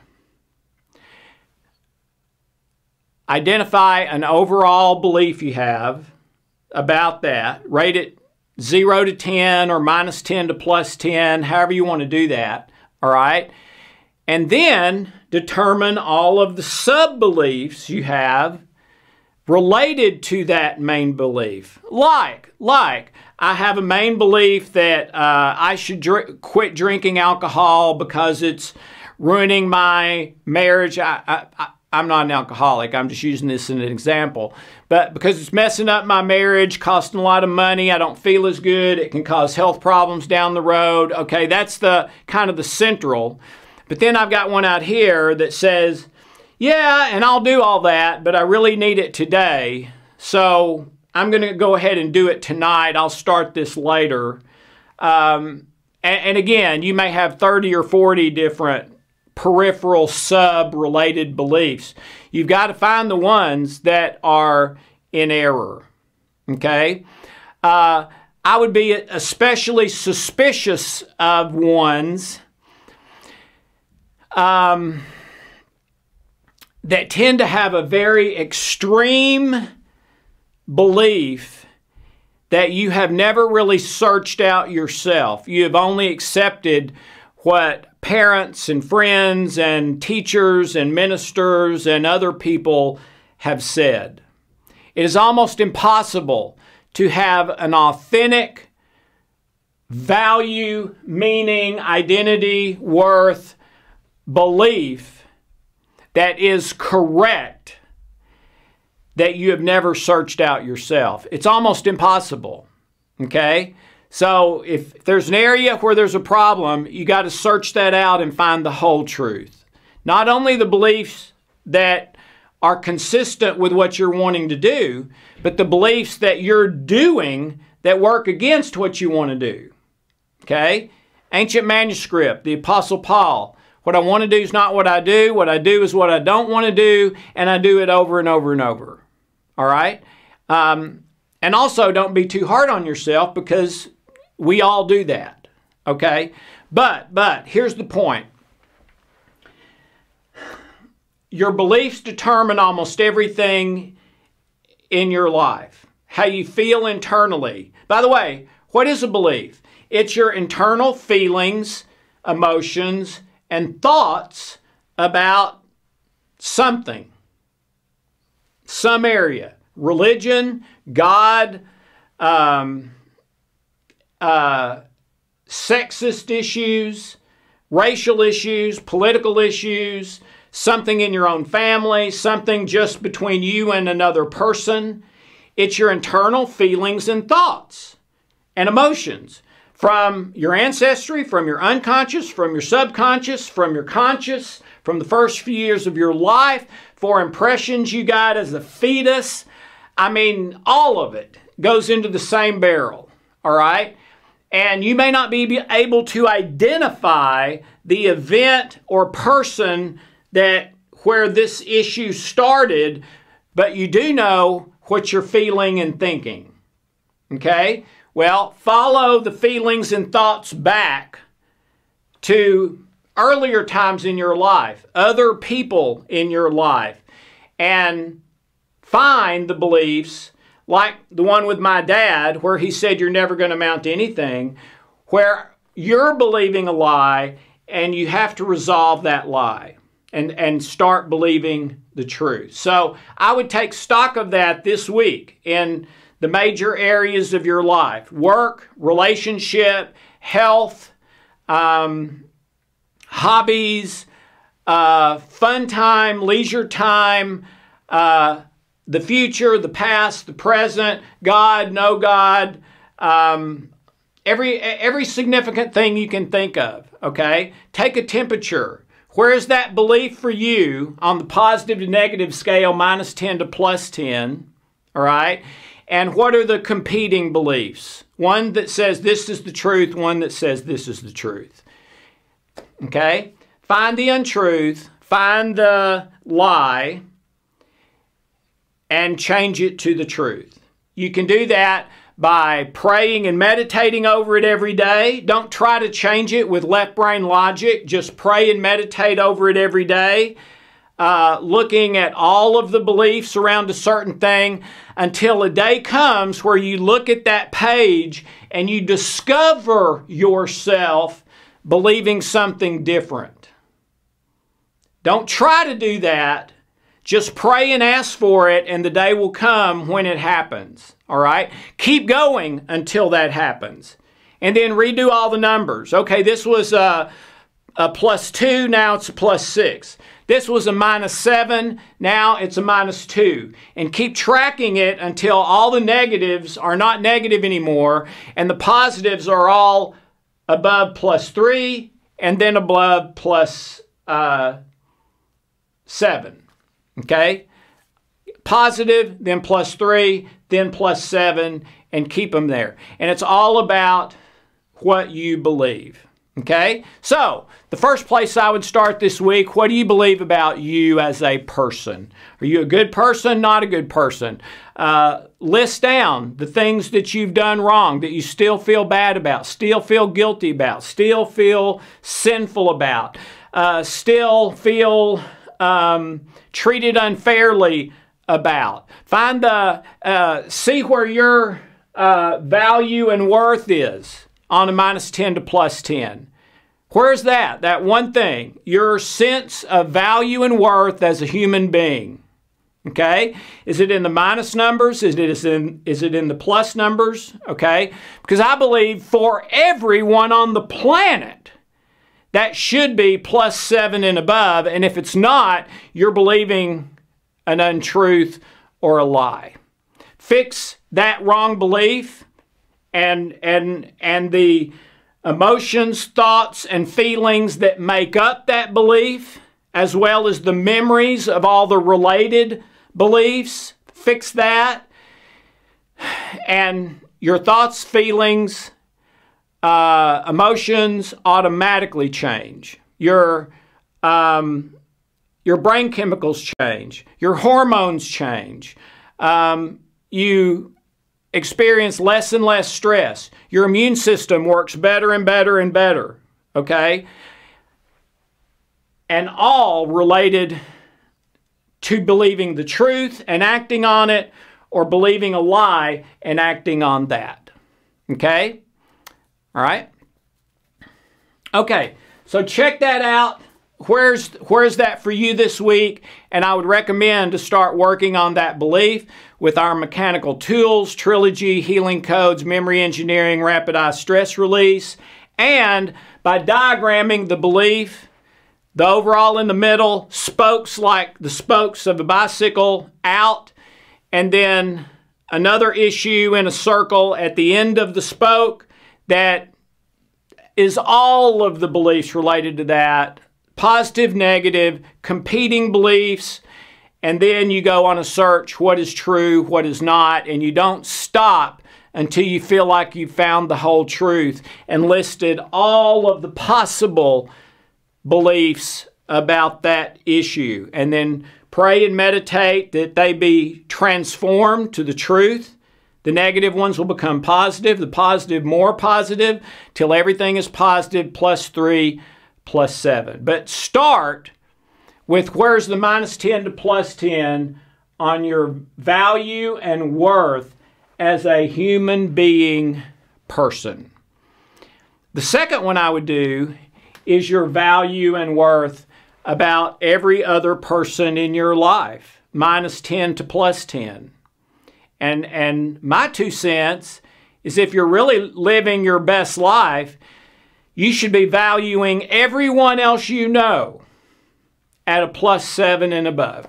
Identify an overall belief you have about that. Rate it 0 to 10 or minus 10 to plus 10, however you want to do that. All right? And then determine all of the sub-beliefs you have related to that main belief. Like I have a main belief that I should quit drinking alcohol because it's ruining my marriage. I'm not an alcoholic. I'm just using this as an example. But because it's messing up my marriage, costing a lot of money, I don't feel as good. It can cause health problems down the road. Okay, that's the kind of the central. But then I've got one out here that says, yeah, and I'll do all that, but I really need it today. So I'm going to go ahead and do it tonight. I'll start this later. And again, you may have 30 or 40 different peripheral sub-related beliefs. You've got to find the ones that are in error. Okay? I would be especially suspicious of ones that tend to have a very extreme belief that you have never really searched out yourself. You have only accepted what parents and friends and teachers and ministers and other people have said. It is almost impossible to have an authentic value, meaning, identity, worth, belief that is correct that you have never searched out yourself. It's almost impossible, okay? So if there's an area where there's a problem, you got to search that out and find the whole truth. Not only the beliefs that are consistent with what you're wanting to do, but the beliefs that you're doing that work against what you want to do, okay? Ancient manuscript, the Apostle Paul. What I want to do is not what I do. What I do is what I don't want to do, and I do it over and over and over. All right? And also, don't be too hard on yourself because we all do that. Okay? But here's the point. Your beliefs determine almost everything in your life. How you feel internally. By the way, what is a belief? It's your internal feelings, emotions, and thoughts about something, some area, religion, God, sexist issues, racial issues, political issues, something in your own family, something just between you and another person. It's your internal feelings and thoughts and emotions. from your ancestry, from your unconscious, from your subconscious, from your conscious, from the first few years of your life, for impressions you got as a fetus. I mean, all of it goes into the same barrel, all right? And you may not be able to identify the event or person where this issue started, but you do know what you're feeling and thinking, okay? Well, follow the feelings and thoughts back to earlier times in your life, other people in your life, and find the beliefs like the one with my dad where he said you're never going to amount to anything, where you're believing a lie and you have to resolve that lie and start believing the truth. So I would take stock of that this week in the major areas of your life: work, relationship, health, hobbies, fun time, leisure time, the future, the past, the present, God, no God, every significant thing you can think of, okay? Take a temperature. Where is that belief for you on the positive to negative scale, -10 to +10, all right? And what are the competing beliefs? One that says this is the truth, one that says this is the truth, okay? Find the untruth, find the lie, and change it to the truth. You can do that by praying and meditating over it every day. Don't try to change it with left brain logic. Just pray and meditate over it every day, looking at all of the beliefs around a certain thing until a day comes where you look at that page and you discover yourself believing something different. Don't try to do that. Just pray and ask for it, and the day will come when it happens, all right? Keep going until that happens. And then redo all the numbers. Okay, this was a +2, now it's a +6. This was a -7, now it's a -2. And keep tracking it until all the negatives are not negative anymore, and the positives are all above +3, and then above +7. Okay? Positive, then +3, then +7, and keep them there. And it's all about what you believe. Okay? So, the first place I would start this week, what do you believe about you as a person? Are you a good person, not a good person? List down the things that you've done wrong, that you still feel bad about, still feel guilty about, still feel sinful about, still feel treated unfairly about. Find see where your value and worth is on a -10 to +10. Where's that? That one thing, your sense of value and worth as a human being. Okay? Is it in the minus numbers? Is it in the plus numbers? Okay? Because I believe for everyone on the planet, that should be +7 and above, and if it's not, you're believing an untruth or a lie. Fix that wrong belief and the emotions, thoughts, and feelings that make up that belief, as well as the memories of all the related beliefs. Fix that, and your thoughts, feelings, emotions automatically change. Your brain chemicals change. Your hormones change. You experience less and less stress. Your immune system works better and better and better. Okay? And all related to believing the truth and acting on it, or believing a lie and acting on that. Okay? All right? Okay, so check that out. Where's that for you this week? And I would recommend to start working on that belief with our mechanical tools, trilogy, healing codes, memory engineering, rapid eye stress release, and by diagramming the belief, the overall in the middle, spokes like the spokes of a bicycle out, and then another issue in a circle at the end of the spoke that is all of the beliefs related to that. Positive, negative, competing beliefs. And then you go on a search, what is true, what is not, and you don't stop until you feel like you've found the whole truth and listed all of the possible beliefs about that issue. And then pray and meditate that they be transformed to the truth. The negative ones will become positive, the positive more positive, till everything is positive, +3, +7. But start with where's the -10 to +10 on your value and worth as a human being person. The second one I would do is your value and worth about every other person in your life, -10 to +10. And my 2 cents is if you're really living your best life, you should be valuing everyone else you know at a +7 and above,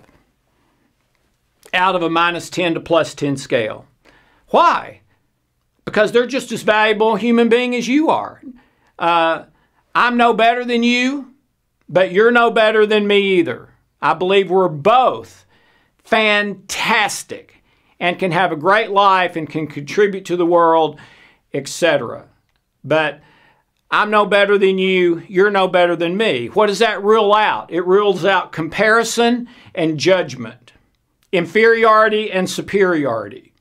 out of a -10 to +10 scale. Why? Because they're just as valuable a human being as you are. I'm no better than you, but you're no better than me either. I believe we're both fantastic and can have a great life and can contribute to the world, etc. But I'm no better than you, you're no better than me. What does that rule out? It rules out comparison and judgment, inferiority and superiority,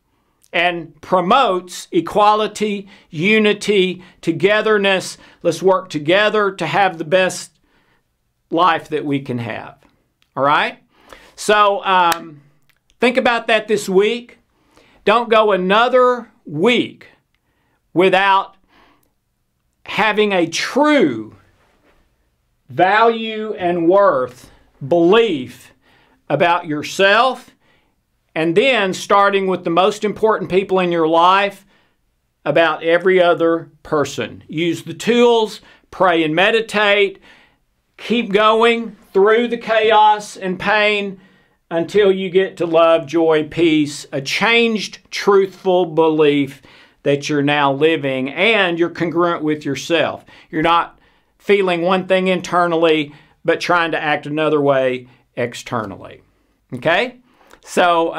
and promotes equality, unity, togetherness. Let's work together to have the best life that we can have. All right? So think about that this week. Don't go another week without having a true value and worth belief about yourself, and then starting with the most important people in your life about every other person. Use the tools, pray and meditate, keep going through the chaos and pain until you get to love, joy, peace, a changed, truthful belief that you're now living, and you're congruent with yourself. You're not feeling one thing internally, but trying to act another way externally. Okay? So,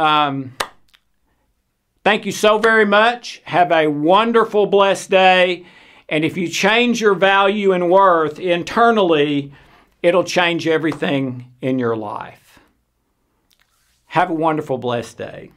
thank you so very much. Have a wonderful, blessed day. And if you change your value and worth internally, it'll change everything in your life. Have a wonderful, blessed day.